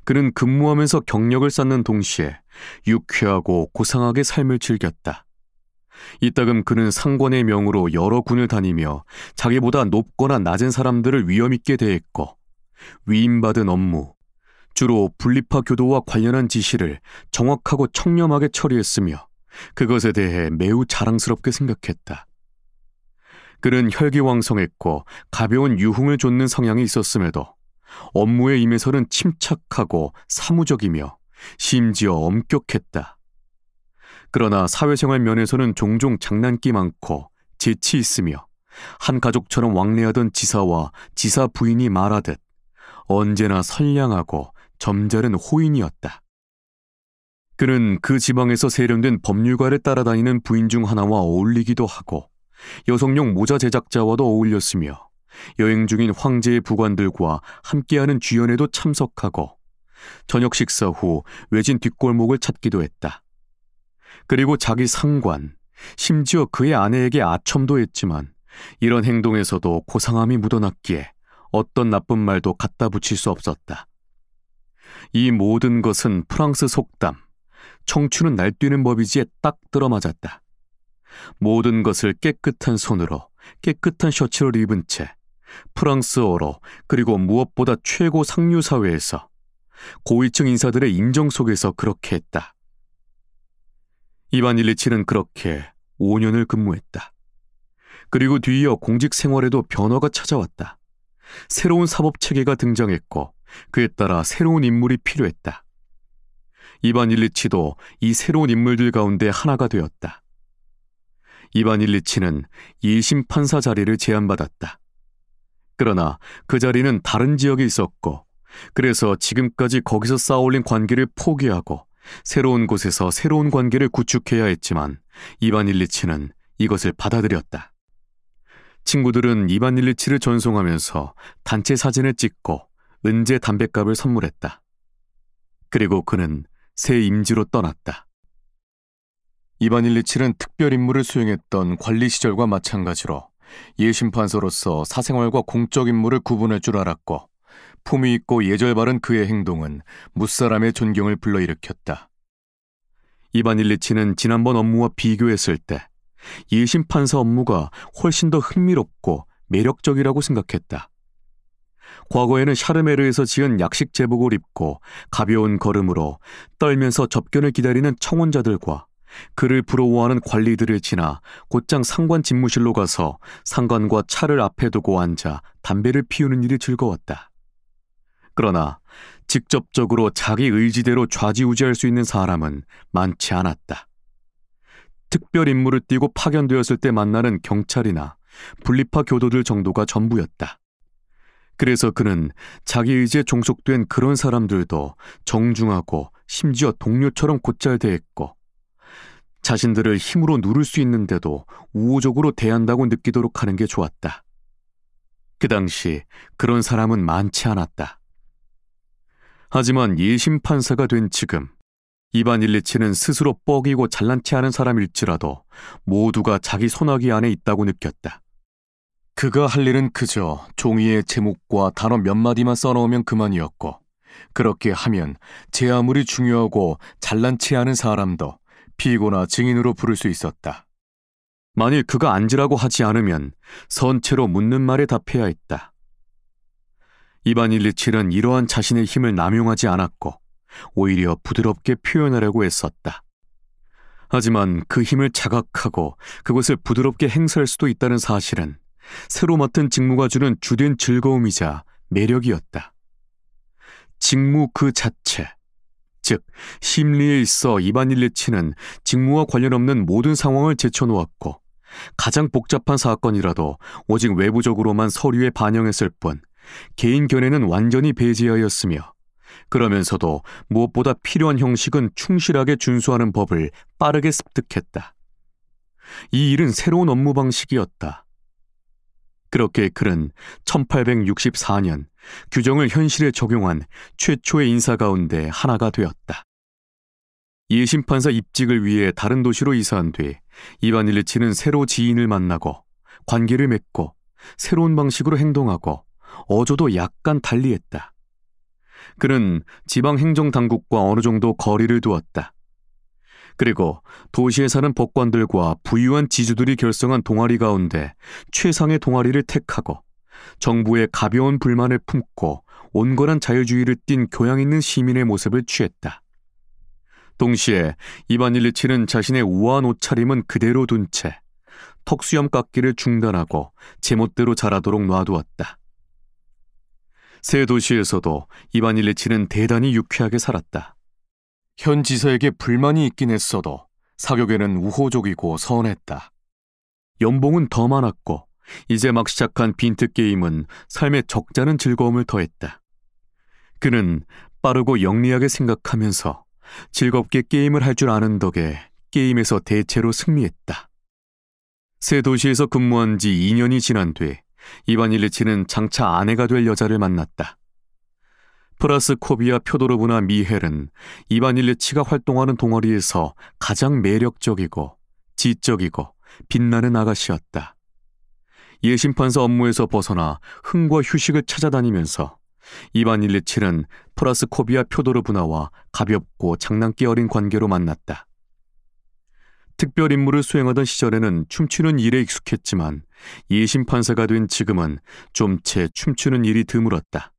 그는 근무하면서 경력을 쌓는 동시에 유쾌하고 고상하게 삶을 즐겼다. 이따금 그는 상관의 명으로 여러 군을 다니며 자기보다 높거나 낮은 사람들을 위엄있게 대했고 위임받은 업무, 주로 분리파 교도와 관련한 지시를 정확하고 청렴하게 처리했으며 그것에 대해 매우 자랑스럽게 생각했다. 그는 혈기왕성했고 가벼운 유흥을 좇는 성향이 있었음에도 업무에 임해서는 침착하고 사무적이며 심지어 엄격했다. 그러나 사회생활 면에서는 종종 장난기 많고 재치 있으며 한 가족처럼 왕래하던 지사와 지사 부인이 말하듯 언제나 선량하고 점잖은 호인이었다. 그는 그 지방에서 세련된 법률가를 따라다니는 부인 중 하나와 어울리기도 하고 여성용 모자 제작자와도 어울렸으며 여행 중인 황제의 부관들과 함께하는 주연회도 참석하고 저녁 식사 후 외진 뒷골목을 찾기도 했다. 그리고 자기 상관, 심지어 그의 아내에게 아첨도 했지만 이런 행동에서도 고상함이 묻어났기에 어떤 나쁜 말도 갖다 붙일 수 없었다. 이 모든 것은 프랑스 속담, 청춘은 날뛰는 법이지에 딱 들어맞았다. 모든 것을 깨끗한 손으로 깨끗한 셔츠를 입은 채 프랑스어로 그리고 무엇보다 최고 상류 사회에서 고위층 인사들의 인정 속에서 그렇게 했다. 이반 일리치는 그렇게 5년을 근무했다. 그리고 뒤이어 공직 생활에도 변화가 찾아왔다. 새로운 사법 체계가 등장했고 그에 따라 새로운 인물이 필요했다. 이반 일리치도 이 새로운 인물들 가운데 하나가 되었다. 이반 일리치는 1심 판사 자리를 제안받았다. 그러나 그 자리는 다른 지역에 있었고 그래서 지금까지 거기서 쌓아올린 관계를 포기하고 새로운 곳에서 새로운 관계를 구축해야 했지만 이반 일리치는 이것을 받아들였다. 친구들은 이반 일리치를 전송하면서 단체 사진을 찍고 은제 담뱃갑을 선물했다. 그리고 그는 새 임지로 떠났다. 이반 일리치는 특별 임무를 수행했던 관리 시절과 마찬가지로 예심판서로서 사생활과 공적 임무를 구분할 줄 알았고 품위 있고 예절 바른 그의 행동은 무사람의 존경을 불러일으켰다. 이반 일리치는 지난번 업무와 비교했을 때 예심판사 업무가 훨씬 더 흥미롭고 매력적이라고 생각했다. 과거에는 샤르메르에서 지은 약식 제복을 입고 가벼운 걸음으로 떨면서 접견을 기다리는 청원자들과 그를 부러워하는 관리들을 지나 곧장 상관 집무실로 가서 상관과 차를 앞에 두고 앉아 담배를 피우는 일이 즐거웠다. 그러나 직접적으로 자기 의지대로 좌지우지할 수 있는 사람은 많지 않았다. 특별 임무를 띠고 파견되었을 때 만나는 경찰이나 분리파 교도들 정도가 전부였다. 그래서 그는 자기 의지에 종속된 그런 사람들도 정중하고 심지어 동료처럼 곧잘 대했고 자신들을 힘으로 누를 수 있는데도 우호적으로 대한다고 느끼도록 하는 게 좋았다. 그 당시 그런 사람은 많지 않았다. 하지만 예심 판사가 된 지금 이반 일리치는 스스로 뻐기고 잘난 체 하는 사람일지라도 모두가 자기 손아귀 안에 있다고 느꼈다. 그가 할 일은 그저 종이에 제목과 단어 몇 마디만 써놓으면 그만이었고 그렇게 하면 제 아무리 중요하고 잘난 체 하는 사람도 피고나 증인으로 부를 수 있었다. 만일 그가 앉으라고 하지 않으면 선체로 묻는 말에 답해야 했다. 이반 일리치는 이러한 자신의 힘을 남용하지 않았고 오히려 부드럽게 표현하려고 애썼다. 하지만 그 힘을 자각하고 그것을 부드럽게 행사할 수도 있다는 사실은 새로 맡은 직무가 주는 주된 즐거움이자 매력이었다. 직무 그 자체, 즉 심리에 있어 이반 일리치는 직무와 관련 없는 모든 상황을 제쳐놓았고 가장 복잡한 사건이라도 오직 외부적으로만 서류에 반영했을 뿐 개인 견해는 완전히 배제하였으며 그러면서도 무엇보다 필요한 형식은 충실하게 준수하는 법을 빠르게 습득했다. 이 일은 새로운 업무 방식이었다. 그렇게 그는 1864년 규정을 현실에 적용한 최초의 인사 가운데 하나가 되었다. 예심판사 입직을 위해 다른 도시로 이사한 뒤 이반 일리치는 새로 지인을 만나고 관계를 맺고 새로운 방식으로 행동하고 어조도 약간 달리했다. 그는 지방행정당국과 어느 정도 거리를 두었다. 그리고 도시에 사는 법관들과 부유한 지주들이 결성한 동아리 가운데 최상의 동아리를 택하고 정부의 가벼운 불만을 품고 온건한 자유주의를 띤 교양 있는 시민의 모습을 취했다. 동시에 이반 일리치는 자신의 우아한 옷차림은 그대로 둔 채 턱수염 깎기를 중단하고 제멋대로 자라도록 놔두었다. 새 도시에서도 이반 일리치는 대단히 유쾌하게 살았다. 현 지사에게 불만이 있긴 했어도 사격에는 우호적이고 선했다. 연봉은 더 많았고 이제 막 시작한 빈트 게임은 삶에 적잖은 즐거움을 더했다. 그는 빠르고 영리하게 생각하면서 즐겁게 게임을 할 줄 아는 덕에 게임에서 대체로 승리했다. 새 도시에서 근무한 지 2년이 지난 뒤 이반 일리치는 장차 아내가 될 여자를 만났다. 프라스코비아 표도르브나 미헬은 이반 일리치가 활동하는 동아리에서 가장 매력적이고 지적이고 빛나는 아가씨였다. 예심판사 업무에서 벗어나 흥과 휴식을 찾아다니면서 이반 일리치는 프라스코비아 표도르브나와 가볍고 장난기 어린 관계로 만났다. 특별 임무를 수행하던 시절에는 춤추는 일에 익숙했지만 예심판사가 된 지금은 좀 채 춤추는 일이 드물었다.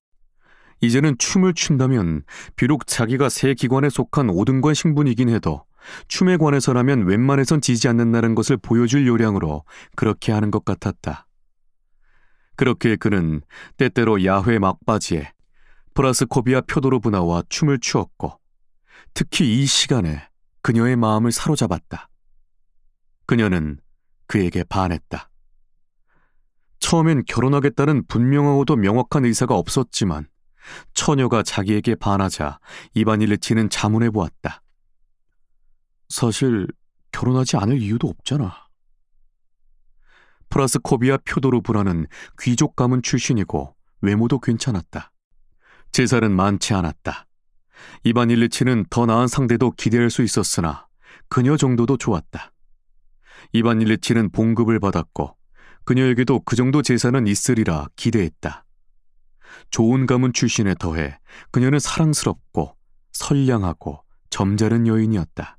이제는 춤을 춘다면 비록 자기가 새 기관에 속한 5등관 신분이긴 해도 춤에 관해서라면 웬만해선 지지 않는다는 것을 보여줄 요량으로 그렇게 하는 것 같았다. 그렇게 그는 때때로 야회 막바지에 프라스코비아 표도르브나와 춤을 추었고 특히 이 시간에 그녀의 마음을 사로잡았다. 그녀는 그에게 반했다. 처음엔 결혼하겠다는 분명하고도 명확한 의사가 없었지만 처녀가 자기에게 반하자 이반 일리치는 자문해 보았다. 사실 결혼하지 않을 이유도 없잖아. 프라스코비아 표도르브나는 귀족 가문 출신이고 외모도 괜찮았다. 재산은 많지 않았다. 이반 일리치는 더 나은 상대도 기대할 수 있었으나 그녀 정도도 좋았다. 이반 일리치는 봉급을 받았고 그녀에게도 그 정도 재산은 있으리라 기대했다. 좋은 가문 출신에 더해 그녀는 사랑스럽고 선량하고 점잖은 여인이었다.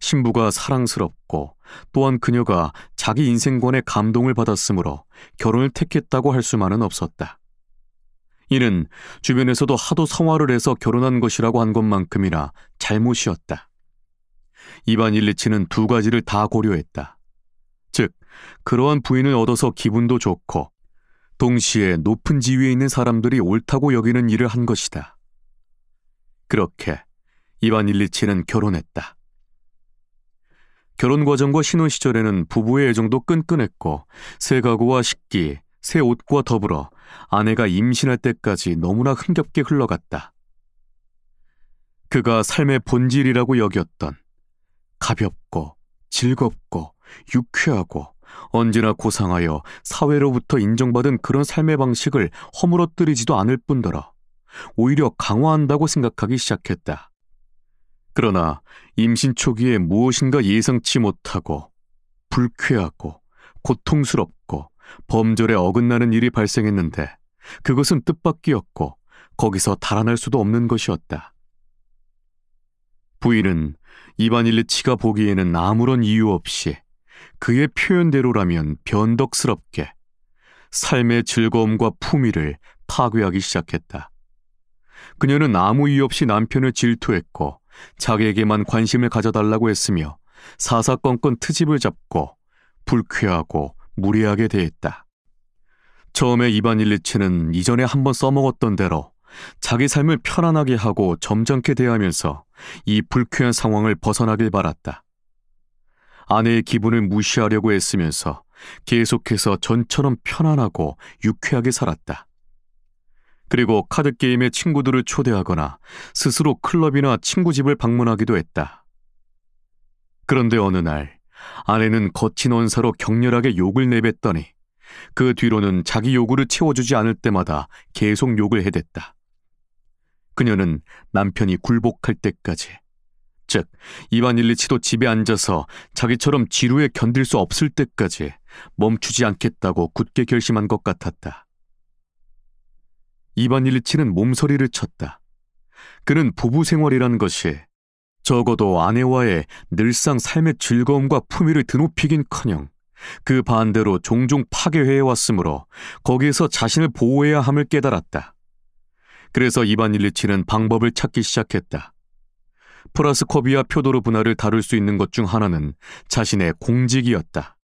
신부가 사랑스럽고 또한 그녀가 자기 인생관에 감동을 받았으므로 결혼을 택했다고 할 수만은 없었다. 이는 주변에서도 하도 성화를 해서 결혼한 것이라고 한 것만큼이나 잘못이었다. 이반 일리치는 두 가지를 다 고려했다. 즉, 그러한 부인을 얻어서 기분도 좋고 동시에 높은 지위에 있는 사람들이 옳다고 여기는 일을 한 것이다. 그렇게 이반 일리치는 결혼했다. 결혼 과정과 신혼 시절에는 부부의 애정도 끈끈했고 새 가구와 식기, 새 옷과 더불어 아내가 임신할 때까지 너무나 흥겹게 흘러갔다. 그가 삶의 본질이라고 여겼던 가볍고 즐겁고 유쾌하고 언제나 고상하여 사회로부터 인정받은 그런 삶의 방식을 허물어뜨리지도 않을 뿐더러 오히려 강화한다고 생각하기 시작했다. 그러나 임신 초기에 무엇인가 예상치 못하고 불쾌하고 고통스럽고 범절에 어긋나는 일이 발생했는데 그것은 뜻밖이었고 거기서 달아날 수도 없는 것이었다. 부인은 이반 일리치가 보기에는 아무런 이유 없이 그의 표현대로라면 변덕스럽게 삶의 즐거움과 품위를 파괴하기 시작했다. 그녀는 아무 이유 없이 남편을 질투했고 자기에게만 관심을 가져달라고 했으며 사사건건 트집을 잡고 불쾌하고 무례하게 대했다. 처음에 이반 일리치는 이전에 한번 써먹었던 대로 자기 삶을 편안하게 하고 점잖게 대하면서 이 불쾌한 상황을 벗어나길 바랐다. 아내의 기분을 무시하려고 애쓰면서 계속해서 전처럼 편안하고 유쾌하게 살았다. 그리고 카드게임에 친구들을 초대하거나 스스로 클럽이나 친구 집을 방문하기도 했다. 그런데 어느 날 아내는 거친 언사로 격렬하게 욕을 내뱉더니 그 뒤로는 자기 요구를 채워주지 않을 때마다 계속 욕을 해댔다. 그녀는 남편이 굴복할 때까지, 즉 이반 일리치도 집에 앉아서 자기처럼 지루해 견딜 수 없을 때까지 멈추지 않겠다고 굳게 결심한 것 같았다. 이반 일리치는 몸서리를 쳤다. 그는 부부 생활이라는 것이 적어도 아내와의 늘상 삶의 즐거움과 품위를 드높이긴커녕 그 반대로 종종 파괴해왔으므로 거기에서 자신을 보호해야 함을 깨달았다. 그래서 이반 일리치는 방법을 찾기 시작했다. 프라스코비아 표도르브나를 다룰 수 있는 것 중 하나는 자신의 공직이었다.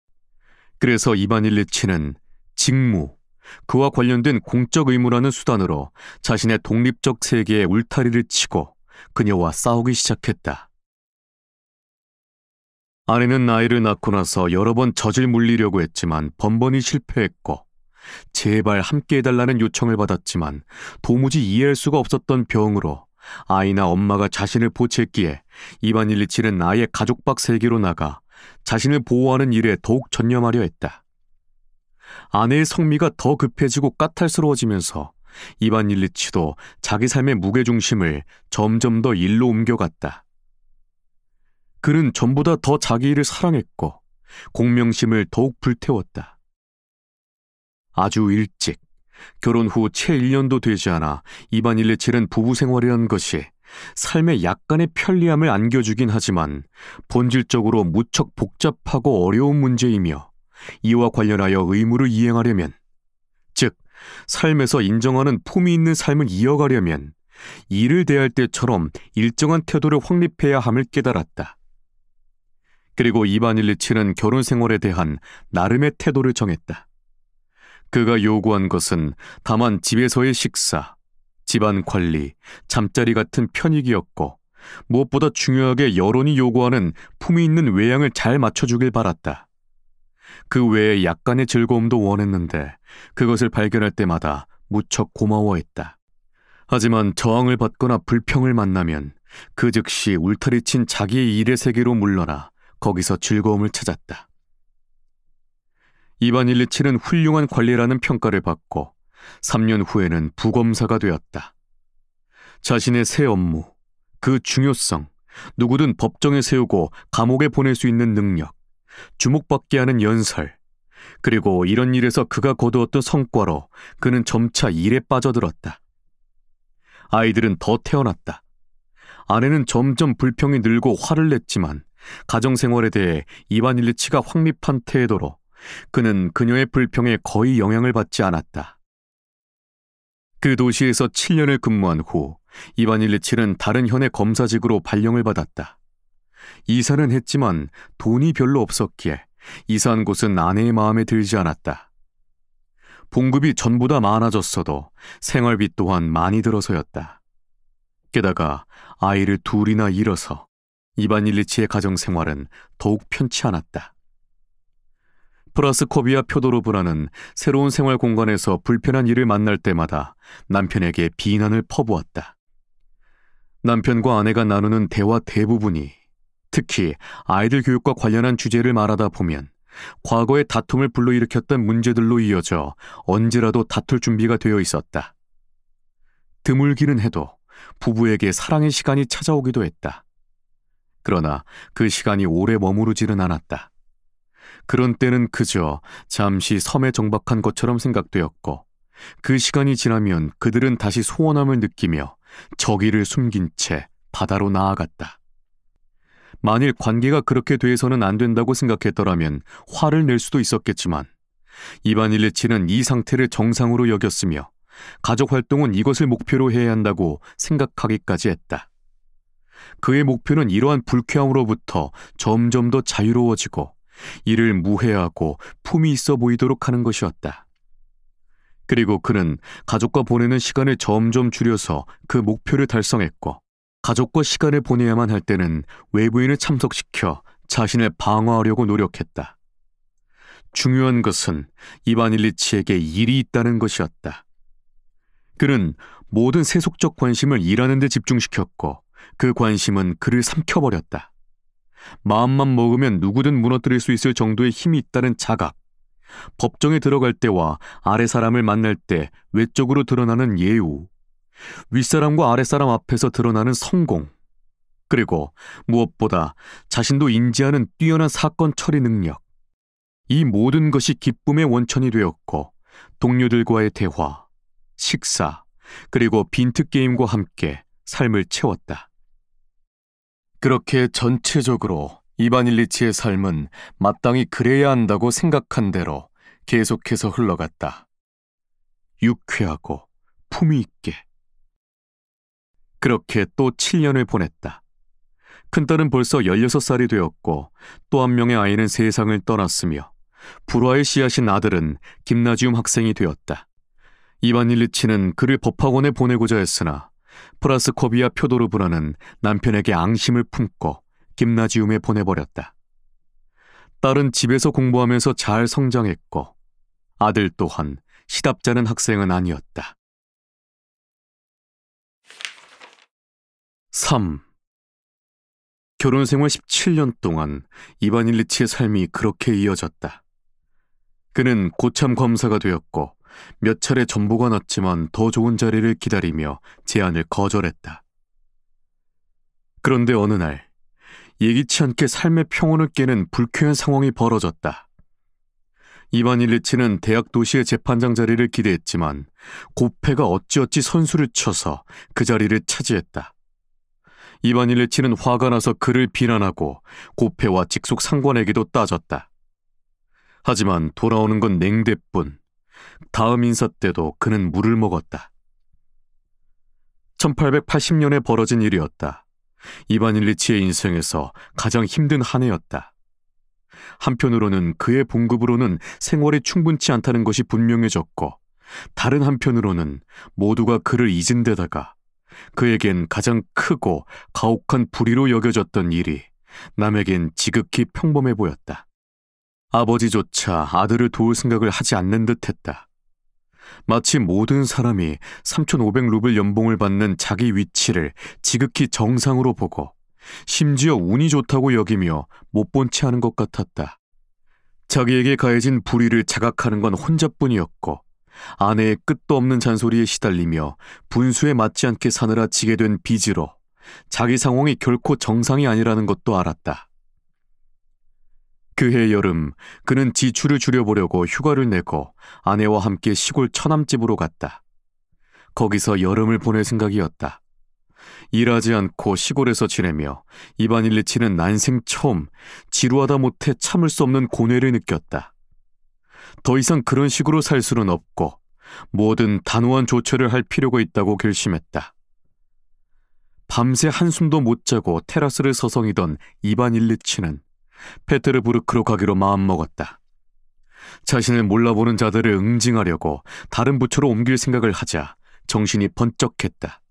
그래서 이반 일리치는 직무, 그와 관련된 공적 의무라는 수단으로 자신의 독립적 세계에 울타리를 치고 그녀와 싸우기 시작했다. 아내는 아이를 낳고 나서 여러 번 젖을 물리려고 했지만 번번이 실패했고, 제발 함께 해달라는 요청을 받았지만 도무지 이해할 수가 없었던 병으로 아이나 엄마가 자신을 보채기에 이반 일리치는 아예 가족박 세계로 나가 자신을 보호하는 일에 더욱 전념하려 했다. 아내의 성미가 더 급해지고 까탈스러워지면서 이반 일리치도 자기 삶의 무게중심을 점점 더 일로 옮겨갔다. 그는 전보다 더 자기 일을 사랑했고 공명심을 더욱 불태웠다. 아주 일찍, 결혼 후 채 1년도 되지 않아 이반 일리치는 부부 생활이라는 것이 삶에 약간의 편리함을 안겨주긴 하지만 본질적으로 무척 복잡하고 어려운 문제이며, 이와 관련하여 의무를 이행하려면, 즉 삶에서 인정하는 품위 있는 삶을 이어가려면 일을 대할 때처럼 일정한 태도를 확립해야 함을 깨달았다. 그리고 이반 일리치는 결혼 생활에 대한 나름의 태도를 정했다. 그가 요구한 것은 다만 집에서의 식사, 집안 관리, 잠자리 같은 편익이었고, 무엇보다 중요하게 여론이 요구하는 품위 있는 외양을 잘 맞춰주길 바랐다. 그 외에 약간의 즐거움도 원했는데 그것을 발견할 때마다 무척 고마워했다. 하지만 저항을 받거나 불평을 만나면 그 즉시 울타리친 자기의 일의 세계로 물러나 거기서 즐거움을 찾았다. 이반 일리치는 훌륭한 관리라는 평가를 받고 3년 후에는 부검사가 되었다. 자신의 새 업무, 그 중요성, 누구든 법정에 세우고 감옥에 보낼 수 있는 능력, 주목받게 하는 연설, 그리고 이런 일에서 그가 거두었던 성과로 그는 점차 일에 빠져들었다. 아이들은 더 태어났다. 아내는 점점 불평이 늘고 화를 냈지만 가정생활에 대해 이반 일리치가 확립한 태도로 그는 그녀의 불평에 거의 영향을 받지 않았다. 그 도시에서 7년을 근무한 후 이반 일리치는 다른 현의 검사직으로 발령을 받았다. 이사는 했지만 돈이 별로 없었기에 이사한 곳은 아내의 마음에 들지 않았다. 봉급이 전보다 많아졌어도 생활비 또한 많이 들어서였다. 게다가 아이를 둘이나 잃어서 이반 일리치의 가정생활은 더욱 편치 않았다. 프라스코비아 표도로브라는 새로운 생활 공간에서 불편한 일을 만날 때마다 남편에게 비난을 퍼부었다. 남편과 아내가 나누는 대화 대부분이, 특히 아이들 교육과 관련한 주제를 말하다 보면 과거의 다툼을 불러일으켰던 문제들로 이어져 언제라도 다툴 준비가 되어 있었다. 드물기는 해도 부부에게 사랑의 시간이 찾아오기도 했다. 그러나 그 시간이 오래 머무르지는 않았다. 그런 때는 그저 잠시 섬에 정박한 것처럼 생각되었고, 그 시간이 지나면 그들은 다시 소원함을 느끼며 저기를 숨긴 채 바다로 나아갔다. 만일 관계가 그렇게 돼서는 안 된다고 생각했더라면 화를 낼 수도 있었겠지만, 이반 일리치는 이 상태를 정상으로 여겼으며 가족 활동은 이것을 목표로 해야 한다고 생각하기까지 했다. 그의 목표는 이러한 불쾌함으로부터 점점 더 자유로워지고 이를 무해하고 품이 있어 보이도록 하는 것이었다. 그리고 그는 가족과 보내는 시간을 점점 줄여서 그 목표를 달성했고, 가족과 시간을 보내야만 할 때는 외부인을 참석시켜 자신을 방어하려고 노력했다. 중요한 것은 이반 일리치에게 일이 있다는 것이었다. 그는 모든 세속적 관심을 일하는 데 집중시켰고 그 관심은 그를 삼켜버렸다. 마음만 먹으면 누구든 무너뜨릴 수 있을 정도의 힘이 있다는 자각, 법정에 들어갈 때와 아래 사람을 만날 때 외적으로 드러나는 예우, 윗사람과 아랫사람 앞에서 드러나는 성공, 그리고 무엇보다 자신도 인지하는 뛰어난 사건 처리 능력, 이 모든 것이 기쁨의 원천이 되었고 동료들과의 대화, 식사, 그리고 빈트게임과 함께 삶을 채웠다. 그렇게 전체적으로 이반 일리치의 삶은 마땅히 그래야 한다고 생각한 대로 계속해서 흘러갔다. 유쾌하고 품위 있게. 그렇게 또 7년을 보냈다. 큰딸은 벌써 16살이 되었고 또 한 명의 아이는 세상을 떠났으며 불화의 씨앗인 아들은 김나지움 학생이 되었다. 이반 일리치는 그를 법학원에 보내고자 했으나 프라스코비아 표도르브라는 남편에게 앙심을 품고 김나지움에 보내버렸다. 딸은 집에서 공부하면서 잘 성장했고 아들 또한 시답잖은 학생은 아니었다. 3. 결혼 생활 17년 동안 이반 일리치의 삶이 그렇게 이어졌다. 그는 고참 검사가 되었고 몇 차례 전보가 났지만 더 좋은 자리를 기다리며 제안을 거절했다. 그런데 어느 날 예기치 않게 삶의 평온을 깨는 불쾌한 상황이 벌어졌다. 이반 일리치는 대학 도시의 재판장 자리를 기대했지만 고페가 어찌어찌 선수를 쳐서 그 자리를 차지했다. 이반 일리치는 화가 나서 그를 비난하고 고페와 직속 상관에게도 따졌다. 하지만 돌아오는 건 냉대뿐. 다음 인사 때도 그는 물을 먹었다. 1880년에 벌어진 일이었다. 이반 일리치의 인생에서 가장 힘든 한 해였다. 한편으로는 그의 봉급으로는 생활이 충분치 않다는 것이 분명해졌고, 다른 한편으로는 모두가 그를 잊은 데다가 그에겐 가장 크고 가혹한 불의로 여겨졌던 일이 남에겐 지극히 평범해 보였다. 아버지조차 아들을 도울 생각을 하지 않는 듯했다. 마치 모든 사람이 3,500루블 연봉을 받는 자기 위치를 지극히 정상으로 보고 심지어 운이 좋다고 여기며 못 본 채 하는 것 같았다. 자기에게 가해진 불의를 자각하는 건 혼자뿐이었고 아내의 끝도 없는 잔소리에 시달리며 분수에 맞지 않게 사느라 지게 된 빚으로 자기 상황이 결코 정상이 아니라는 것도 알았다. 그해 여름 그는 지출을 줄여보려고 휴가를 내고 아내와 함께 시골 처남집으로 갔다. 거기서 여름을 보낼 생각이었다. 일하지 않고 시골에서 지내며 이반 일리치는 난생 처음 지루하다 못해 참을 수 없는 고뇌를 느꼈다. 더 이상 그런 식으로 살 수는 없고 뭐든 단호한 조처를 할 필요가 있다고 결심했다. 밤새 한숨도 못 자고 테라스를 서성이던 이반 일리치는 페테르부르크로 가기로 마음먹었다. 자신을 몰라보는 자들을 응징하려고 다른 부처로 옮길 생각을 하자 정신이 번쩍했다.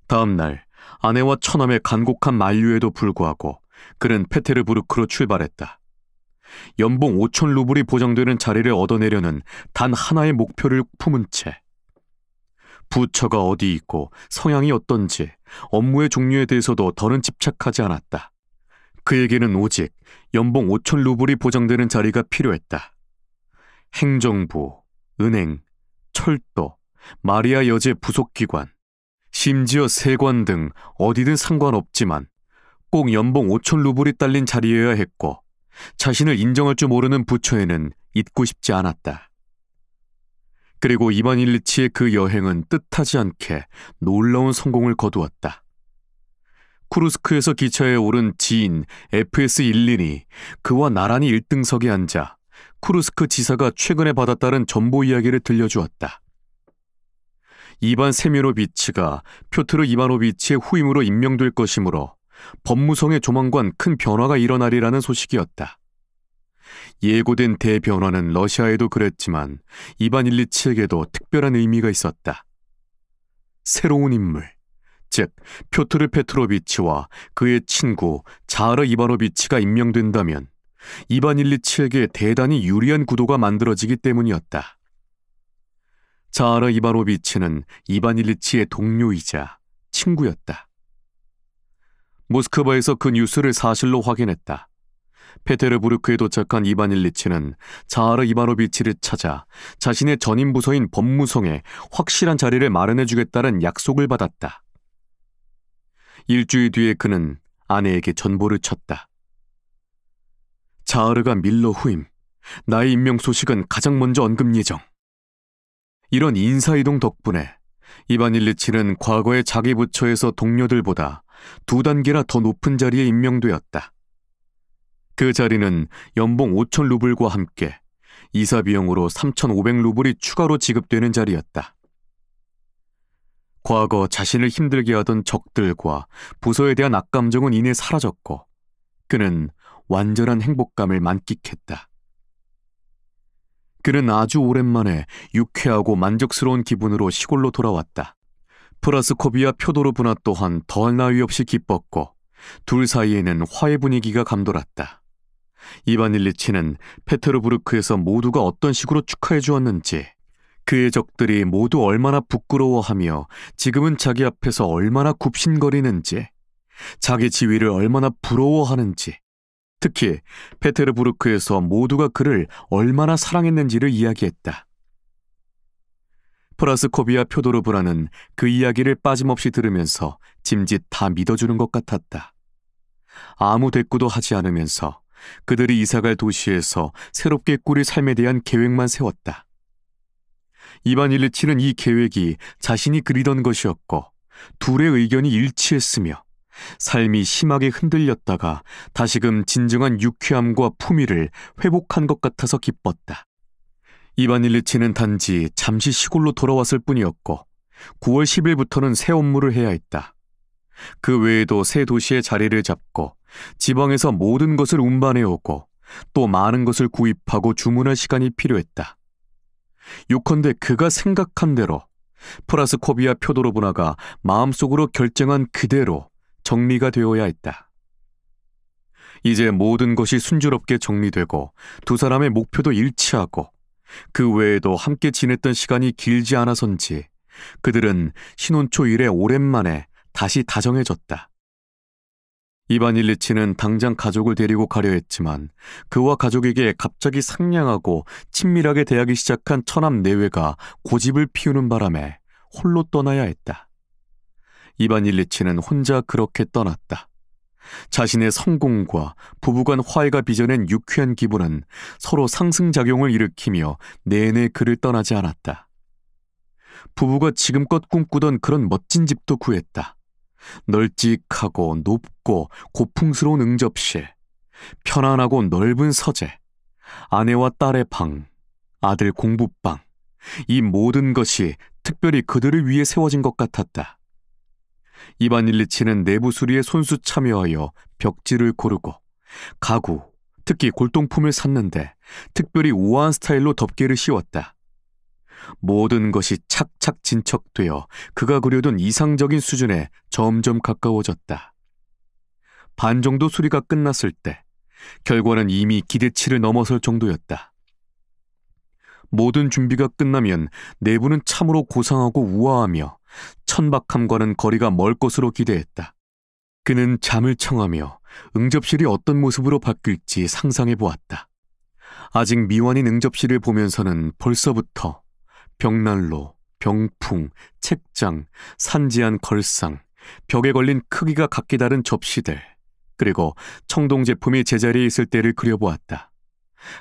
다음 날 아내와 처남의 간곡한 만류에도 불구하고 그는 페테르부르크로 출발했다. 연봉 5,000루블이 보장되는 자리를 얻어내려는 단 하나의 목표를 품은 채 부처가 어디 있고 성향이 어떤지 업무의 종류에 대해서도 더는 집착하지 않았다. 그에게는 오직 연봉 5,000루블이 보장되는 자리가 필요했다. 행정부, 은행, 철도, 마리아 여제 부속기관, 심지어 세관 등 어디든 상관없지만 꼭 연봉 5,000루블이 딸린 자리여야 했고 자신을 인정할 줄 모르는 부처에는 있고 싶지 않았다. 그리고 이반 일리치의 그 여행은 뜻하지 않게 놀라운 성공을 거두었다. 쿠르스크에서 기차에 오른 지인 FS-1린이 그와 나란히 1등석에 앉아 쿠르스크 지사가 최근에 받았다는 전보 이야기를 들려주었다. 이반 세미노비치가 표트르 이바노비치의 후임으로 임명될 것이므로 법무성에 조만간 큰 변화가 일어나리라는 소식이었다. 예고된 대변화는 러시아에도 그랬지만 이반 일리치에게도 특별한 의미가 있었다. 새로운 인물, 즉 표트르 페트로비치와 그의 친구 자르 이바노비치가 임명된다면 이반 일리치에게 대단히 유리한 구도가 만들어지기 때문이었다. 자르 이바노비치는 이반 일리치의 동료이자 친구였다. 모스크바에서 그 뉴스를 사실로 확인했다. 페테르부르크에 도착한 이반 일리치는 자르 이바노비치를 찾아 자신의 전임 부서인 법무성에 확실한 자리를 마련해주겠다는 약속을 받았다. 일주일 뒤에 그는 아내에게 전보를 쳤다. 자르가 밀러 후임, 나의 임명 소식은 가장 먼저 언급 예정. 이런 인사이동 덕분에 이반 일리치는 과거의 자기 부처에서 동료들보다 2단계나 더 높은 자리에 임명되었다. 그 자리는 연봉 5,000루블과 함께 이사 비용으로 3,500루블이 추가로 지급되는 자리였다. 과거 자신을 힘들게 하던 적들과 부서에 대한 악감정은 이내 사라졌고 그는 완전한 행복감을 만끽했다. 그는 아주 오랜만에 유쾌하고 만족스러운 기분으로 시골로 돌아왔다. 프라스코비아 표도르브나 또한 더할 나위 없이 기뻤고 둘 사이에는 화해 분위기가 감돌았다. 이반 일리치는 페테르부르크에서 모두가 어떤 식으로 축하해 주었는지, 그의 적들이 모두 얼마나 부끄러워하며 지금은 자기 앞에서 얼마나 굽신거리는지, 자기 지위를 얼마나 부러워하는지, 특히 페테르부르크에서 모두가 그를 얼마나 사랑했는지를 이야기했다. 프라스코비아 표도르브라는 그 이야기를 빠짐없이 들으면서 짐짓 다 믿어주는 것 같았다. 아무 대꾸도 하지 않으면서 그들이 이사갈 도시에서 새롭게 꾸릴 삶에 대한 계획만 세웠다. 이반 일리치는 이 계획이 자신이 그리던 것이었고 둘의 의견이 일치했으며 삶이 심하게 흔들렸다가 다시금 진정한 유쾌함과 품위를 회복한 것 같아서 기뻤다. 이반 일리치는 단지 잠시 시골로 돌아왔을 뿐이었고 9월 10일부터는 새 업무를 해야 했다. 그 외에도 새 도시에 자리를 잡고 지방에서 모든 것을 운반해오고 또 많은 것을 구입하고 주문할 시간이 필요했다. 요컨대 그가 생각한 대로 프라스코비아 표도르브나가 마음속으로 결정한 그대로 정리가 되어야 했다. 이제 모든 것이 순조롭게 정리되고 두 사람의 목표도 일치하고 그 외에도 함께 지냈던 시간이 길지 않아서인지 그들은 신혼초 이래 오랜만에 다시 다정해졌다. 이반 일리치는 당장 가족을 데리고 가려 했지만 그와 가족에게 갑자기 상냥하고 친밀하게 대하기 시작한 처남 내외가 고집을 피우는 바람에 홀로 떠나야 했다. 이반 일리치는 혼자 그렇게 떠났다. 자신의 성공과 부부간 화해가 빚어낸 유쾌한 기분은 서로 상승작용을 일으키며 내내 그를 떠나지 않았다. 부부가 지금껏 꿈꾸던 그런 멋진 집도 구했다. 널찍하고 높고 고풍스러운 응접실, 편안하고 넓은 서재, 아내와 딸의 방, 아들 공부방, 이 모든 것이 특별히 그들을 위해 세워진 것 같았다. 이반 일리치는 내부 수리에 손수 참여하여 벽지를 고르고 가구, 특히 골동품을 샀는데 특별히 우아한 스타일로 덮개를 씌웠다. 모든 것이 착착 진척되어 그가 그려둔 이상적인 수준에 점점 가까워졌다. 반 정도 수리가 끝났을 때 결과는 이미 기대치를 넘어설 정도였다. 모든 준비가 끝나면 내부는 참으로 고상하고 우아하며 천박함과는 거리가 멀 것으로 기대했다. 그는 잠을 청하며 응접실이 어떤 모습으로 바뀔지 상상해 보았다. 아직 미완인 응접실을 보면서는 벌써부터 벽난로, 병풍, 책장, 산지한 걸상, 벽에 걸린 크기가 각기 다른 접시들, 그리고 청동 제품이 제자리에 있을 때를 그려보았다.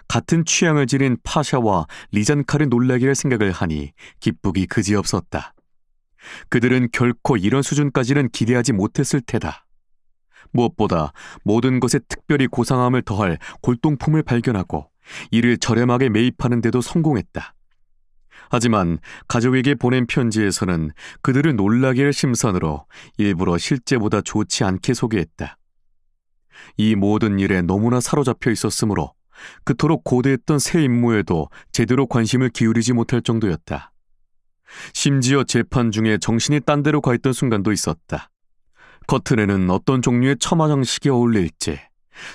같은 취향을 지닌 파샤와 리잔카를 놀라게 할 생각을 하니 기쁘기 그지없었다. 그들은 결코 이런 수준까지는 기대하지 못했을 테다. 무엇보다 모든 것에 특별히 고상함을 더할 골동품을 발견하고 이를 저렴하게 매입하는 데도 성공했다. 하지만 가족에게 보낸 편지에서는 그들을 놀라게 할 심산으로 일부러 실제보다 좋지 않게 소개했다. 이 모든 일에 너무나 사로잡혀 있었으므로 그토록 고대했던 새 임무에도 제대로 관심을 기울이지 못할 정도였다. 심지어 재판 중에 정신이 딴 데로 가 있던 순간도 있었다. 커튼에는 어떤 종류의 처마 장식이 어울릴지,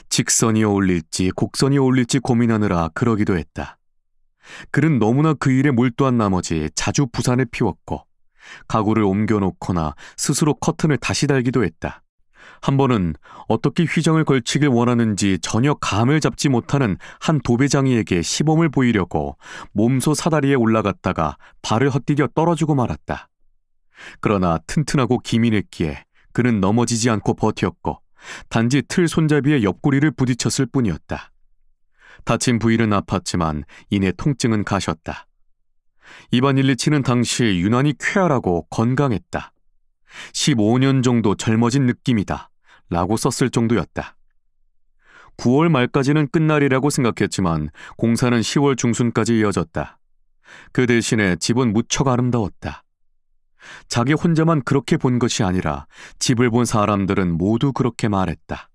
직선이 어울릴지 곡선이 어울릴지 고민하느라 그러기도 했다. 그는 너무나 그 일에 몰두한 나머지 자주 부산을 피웠고 가구를 옮겨놓거나 스스로 커튼을 다시 달기도 했다. 한 번은 어떻게 휘장을 걸치길 원하는지 전혀 감을 잡지 못하는 한 도배장이에게 시범을 보이려고 몸소 사다리에 올라갔다가 발을 헛디뎌 떨어지고 말았다. 그러나 튼튼하고 기민했기에 그는 넘어지지 않고 버텼고 단지 틀 손잡이의 옆구리를 부딪혔을 뿐이었다. 다친 부위는 아팠지만 이내 통증은 가셨다. 이반 일리치는 당시 유난히 쾌활하고 건강했다. 15년 정도 젊어진 느낌이다 라고 썼을 정도였다. 9월 말까지는 끝날이라고 생각했지만 공사는 10월 중순까지 이어졌다. 그 대신에 집은 무척 아름다웠다. 자기 혼자만 그렇게 본 것이 아니라 집을 본 사람들은 모두 그렇게 말했다.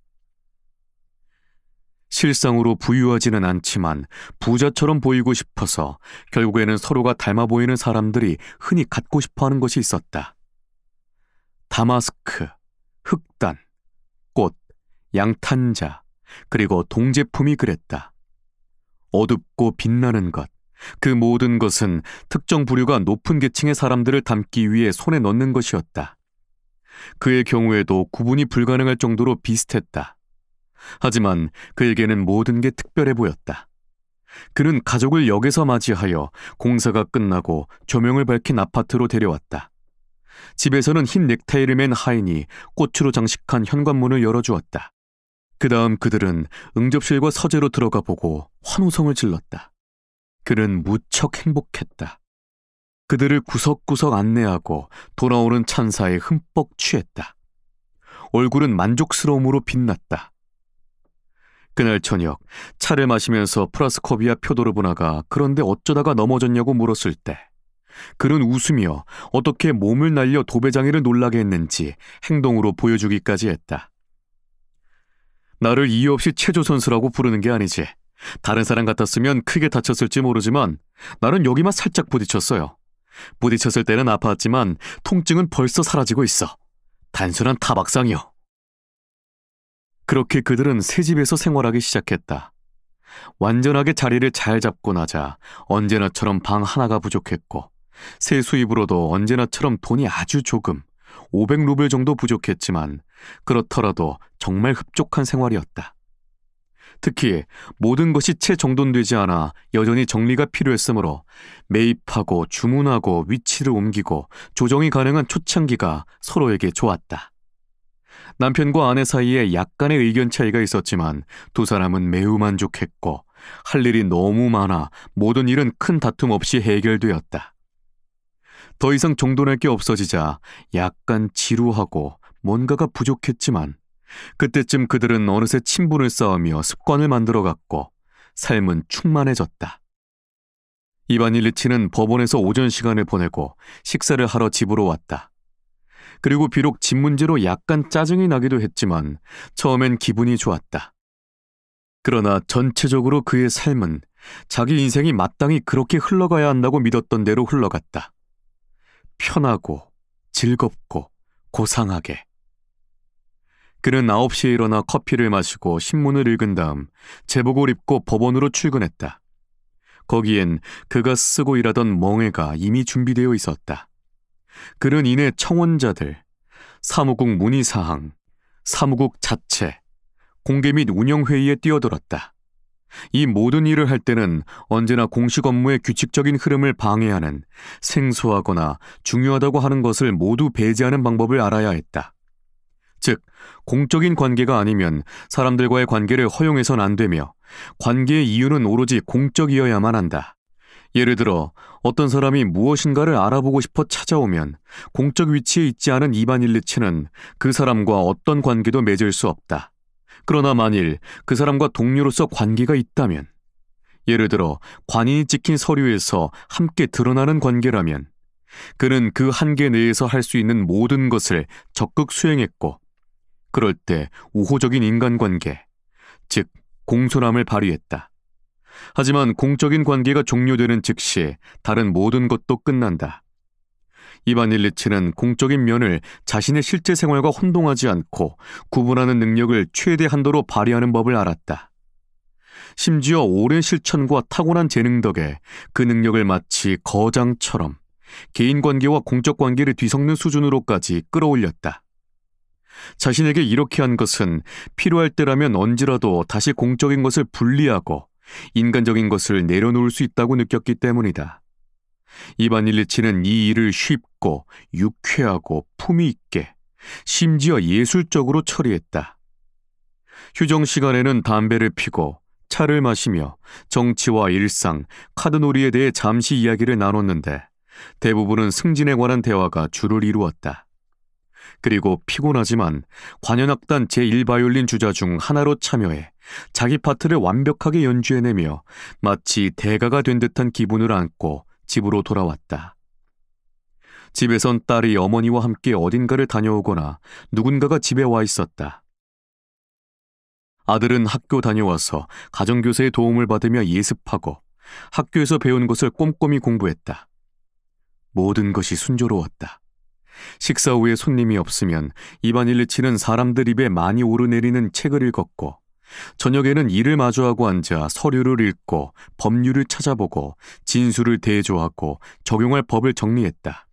실상으로 부유하지는 않지만 부자처럼 보이고 싶어서 결국에는 서로가 닮아 보이는 사람들이 흔히 갖고 싶어하는 것이 있었다. 다마스크, 흑단, 꽃, 양탄자, 그리고 동제품이 그랬다. 어둡고 빛나는 것, 그 모든 것은 특정 부류가 높은 계층의 사람들을 담기 위해 손에 넣는 것이었다. 그의 경우에도 구분이 불가능할 정도로 비슷했다. 하지만 그에게는 모든 게 특별해 보였다. 그는 가족을 역에서 맞이하여 공사가 끝나고 조명을 밝힌 아파트로 데려왔다. 집에서는 흰 넥타이를 맨 하인이 꽃으로 장식한 현관문을 열어주었다. 그 다음 그들은 응접실과 서재로 들어가 보고 환호성을 질렀다. 그는 무척 행복했다. 그들을 구석구석 안내하고 돌아오는 찬사에 흠뻑 취했다. 얼굴은 만족스러움으로 빛났다. 그날 저녁 차를 마시면서 프라스코비아 표도르브나가 그런데 어쩌다가 넘어졌냐고 물었을 때 그는 웃으며 어떻게 몸을 날려 도배장애를 놀라게 했는지 행동으로 보여주기까지 했다. 나를 이유 없이 체조선수라고 부르는 게 아니지. 다른 사람 같았으면 크게 다쳤을지 모르지만 나는 여기만 살짝 부딪혔어요. 부딪혔을 때는 아팠지만 통증은 벌써 사라지고 있어. 단순한 타박상이요. 그렇게 그들은 새 집에서 생활하기 시작했다. 완전하게 자리를 잘 잡고 나자 언제나처럼 방 하나가 부족했고 새 수입으로도 언제나처럼 돈이 아주 조금 500루블 정도 부족했지만 그렇더라도 정말 흡족한 생활이었다. 특히 모든 것이 채 정돈되지 않아 여전히 정리가 필요했으므로 매입하고 주문하고 위치를 옮기고 조정이 가능한 초창기가 서로에게 좋았다. 남편과 아내 사이에 약간의 의견 차이가 있었지만 두 사람은 매우 만족했고 할 일이 너무 많아 모든 일은 큰 다툼 없이 해결되었다. 더 이상 정돈할 게 없어지자 약간 지루하고 뭔가가 부족했지만 그때쯤 그들은 어느새 친분을 쌓으며 습관을 만들어갔고 삶은 충만해졌다. 이반 일리치는 법원에서 오전 시간을 보내고 식사를 하러 집으로 왔다. 그리고 비록 집 문제로 약간 짜증이 나기도 했지만 처음엔 기분이 좋았다. 그러나 전체적으로 그의 삶은 자기 인생이 마땅히 그렇게 흘러가야 한다고 믿었던 대로 흘러갔다. 편하고 즐겁고 고상하게. 그는 9시에 일어나 커피를 마시고 신문을 읽은 다음 제복을 입고 법원으로 출근했다. 거기엔 그가 쓰고 일하던 멍해가 이미 준비되어 있었다. 그는 이내 청원자들, 사무국 문의사항, 사무국 자체, 공개 및 운영회의에 뛰어들었다. 이 모든 일을 할 때는 언제나 공식 업무의 규칙적인 흐름을 방해하는 생소하거나 중요하다고 하는 것을 모두 배제하는 방법을 알아야 했다. 즉, 공적인 관계가 아니면 사람들과의 관계를 허용해선 안 되며 관계의 이유는 오로지 공적이어야만 한다. 예를 들어 어떤 사람이 무엇인가를 알아보고 싶어 찾아오면 공적 위치에 있지 않은 이반 일리치는 그 사람과 어떤 관계도 맺을 수 없다. 그러나 만일 그 사람과 동료로서 관계가 있다면, 예를 들어 관인이 찍힌 서류에서 함께 드러나는 관계라면 그는 그 한계 내에서 할 수 있는 모든 것을 적극 수행했고 그럴 때 우호적인 인간관계, 즉 공손함을 발휘했다. 하지만 공적인 관계가 종료되는 즉시 다른 모든 것도 끝난다. 이반 일리치는 공적인 면을 자신의 실제 생활과 혼동하지 않고 구분하는 능력을 최대 한도로 발휘하는 법을 알았다. 심지어 오랜 실천과 타고난 재능 덕에 그 능력을 마치 거장처럼 개인관계와 공적관계를 뒤섞는 수준으로까지 끌어올렸다. 자신에게 이렇게 한 것은 필요할 때라면 언제라도 다시 공적인 것을 분리하고 인간적인 것을 내려놓을 수 있다고 느꼈기 때문이다. 이반 일리치는 이 일을 쉽고 유쾌하고 품위 있게 심지어 예술적으로 처리했다. 휴정 시간에는 담배를 피고 차를 마시며 정치와 일상, 카드놀이에 대해 잠시 이야기를 나눴는데 대부분은 승진에 관한 대화가 주를 이루었다. 그리고 피곤하지만 관현악단 제1바이올린 주자 중 하나로 참여해 자기 파트를 완벽하게 연주해내며 마치 대가가 된 듯한 기분을 안고 집으로 돌아왔다. 집에선 딸이 어머니와 함께 어딘가를 다녀오거나 누군가가 집에 와 있었다. 아들은 학교 다녀와서 가정교사의 도움을 받으며 예습하고 학교에서 배운 것을 꼼꼼히 공부했다. 모든 것이 순조로웠다. 식사 후에 손님이 없으면 이반 일리치는 사람들 입에 많이 오르내리는 책을 읽었고 저녁에는 일을 마주하고 앉아 서류를 읽고 법률을 찾아보고 진술을 대조하고 적용할 법을 정리했다.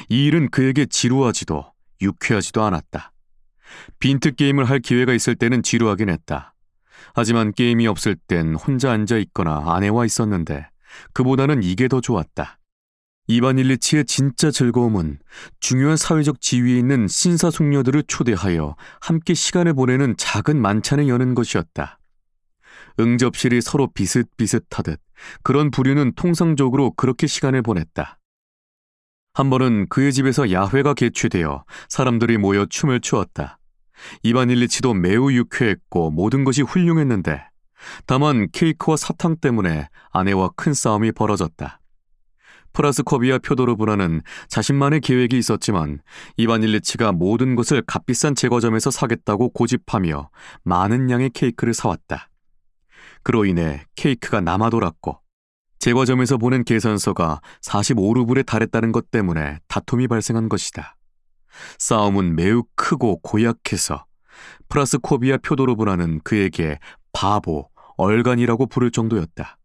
이 일은 그에게 지루하지도 유쾌하지도 않았다. 빈트 게임을 할 기회가 있을 때는 지루하긴 했다. 하지만 게임이 없을 땐 혼자 앉아 있거나 아내와 있었는데 그보다는 이게 더 좋았다. 이반 일리치의 진짜 즐거움은 중요한 사회적 지위에 있는 신사숙녀들을 초대하여 함께 시간을 보내는 작은 만찬을 여는 것이었다. 응접실이 서로 비슷비슷하듯 그런 부류는 통상적으로 그렇게 시간을 보냈다. 한 번은 그의 집에서 야회가 개최되어 사람들이 모여 춤을 추었다. 이반 일리치도 매우 유쾌했고 모든 것이 훌륭했는데 다만 케이크와 사탕 때문에 아내와 큰 싸움이 벌어졌다. 프라스코비아 표도르브나는 자신만의 계획이 있었지만 이반 일리치가 모든 것을 값비싼 제과점에서 사겠다고 고집하며 많은 양의 케이크를 사왔다. 그로 인해 케이크가 남아돌았고 제과점에서 보낸 계산서가 45루블에 달했다는 것 때문에 다툼이 발생한 것이다. 싸움은 매우 크고 고약해서 프라스코비아 표도르브나는 그에게 바보, 얼간이라고 부를 정도였다.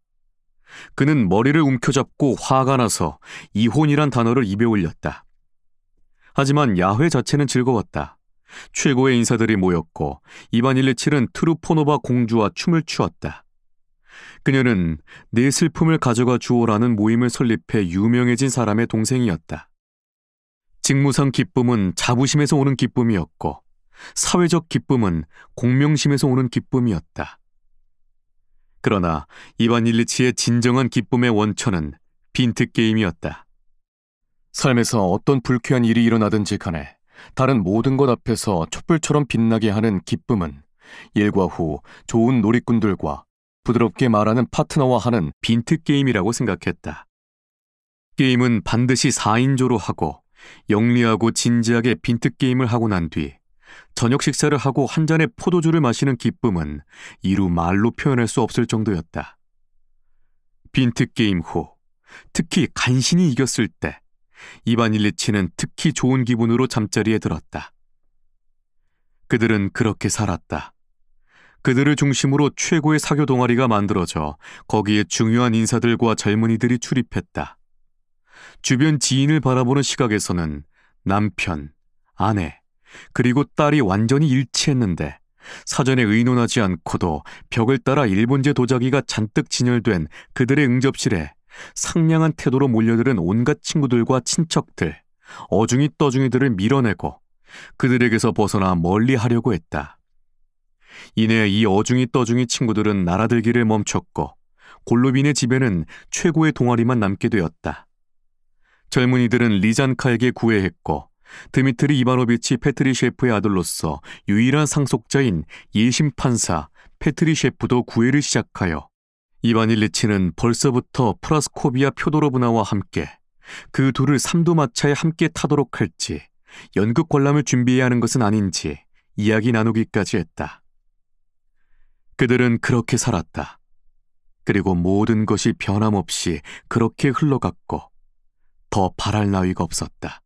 그는 머리를 움켜잡고 화가 나서 이혼이란 단어를 입에 올렸다. 하지만 야회 자체는 즐거웠다. 최고의 인사들이 모였고 이반 일리치는 트루포노바 공주와 춤을 추었다. 그녀는 내 슬픔을 가져가 주오라는 모임을 설립해 유명해진 사람의 동생이었다. 직무상 기쁨은 자부심에서 오는 기쁨이었고 사회적 기쁨은 공명심에서 오는 기쁨이었다. 그러나 이반 일리치의 진정한 기쁨의 원천은 빈트 게임이었다. 삶에서 어떤 불쾌한 일이 일어나든지 간에 다른 모든 것 앞에서 촛불처럼 빛나게 하는 기쁨은 일과 후 좋은 놀이꾼들과 부드럽게 말하는 파트너와 하는 빈트 게임이라고 생각했다. 게임은 반드시 4인조로 하고 영리하고 진지하게 빈트 게임을 하고 난 뒤 저녁 식사를 하고 한 잔의 포도주를 마시는 기쁨은 이루 말로 표현할 수 없을 정도였다. 빈트 게임 후, 특히 간신히 이겼을 때 이반 일리치는 특히 좋은 기분으로 잠자리에 들었다. 그들은 그렇게 살았다. 그들을 중심으로 최고의 사교 동아리가 만들어져 거기에 중요한 인사들과 젊은이들이 출입했다. 주변 지인을 바라보는 시각에서는 남편, 아내, 그리고 딸이 완전히 일치했는데 사전에 의논하지 않고도 벽을 따라 일본제 도자기가 잔뜩 진열된 그들의 응접실에 상냥한 태도로 몰려드는 온갖 친구들과 친척들, 어중이 떠중이들을 밀어내고 그들에게서 벗어나 멀리 하려고 했다. 이내 이 어중이 떠중이 친구들은 날아들기를 멈췄고 골로빈의 집에는 최고의 동아리만 남게 되었다. 젊은이들은 리잔카에게 구애했고 드미트리 이바노비치 페트리셰프의 아들로서 유일한 상속자인 예심판사 페트리셰프도 구애를 시작하여 이반 일리치는 벌써부터 프라스코비아 표도로브나와 함께 그 둘을 삼두마차에 함께 타도록 할지 연극 관람을 준비해야 하는 것은 아닌지 이야기 나누기까지 했다. 그들은 그렇게 살았다. 그리고 모든 것이 변함없이 그렇게 흘러갔고 더 바랄 나위가 없었다.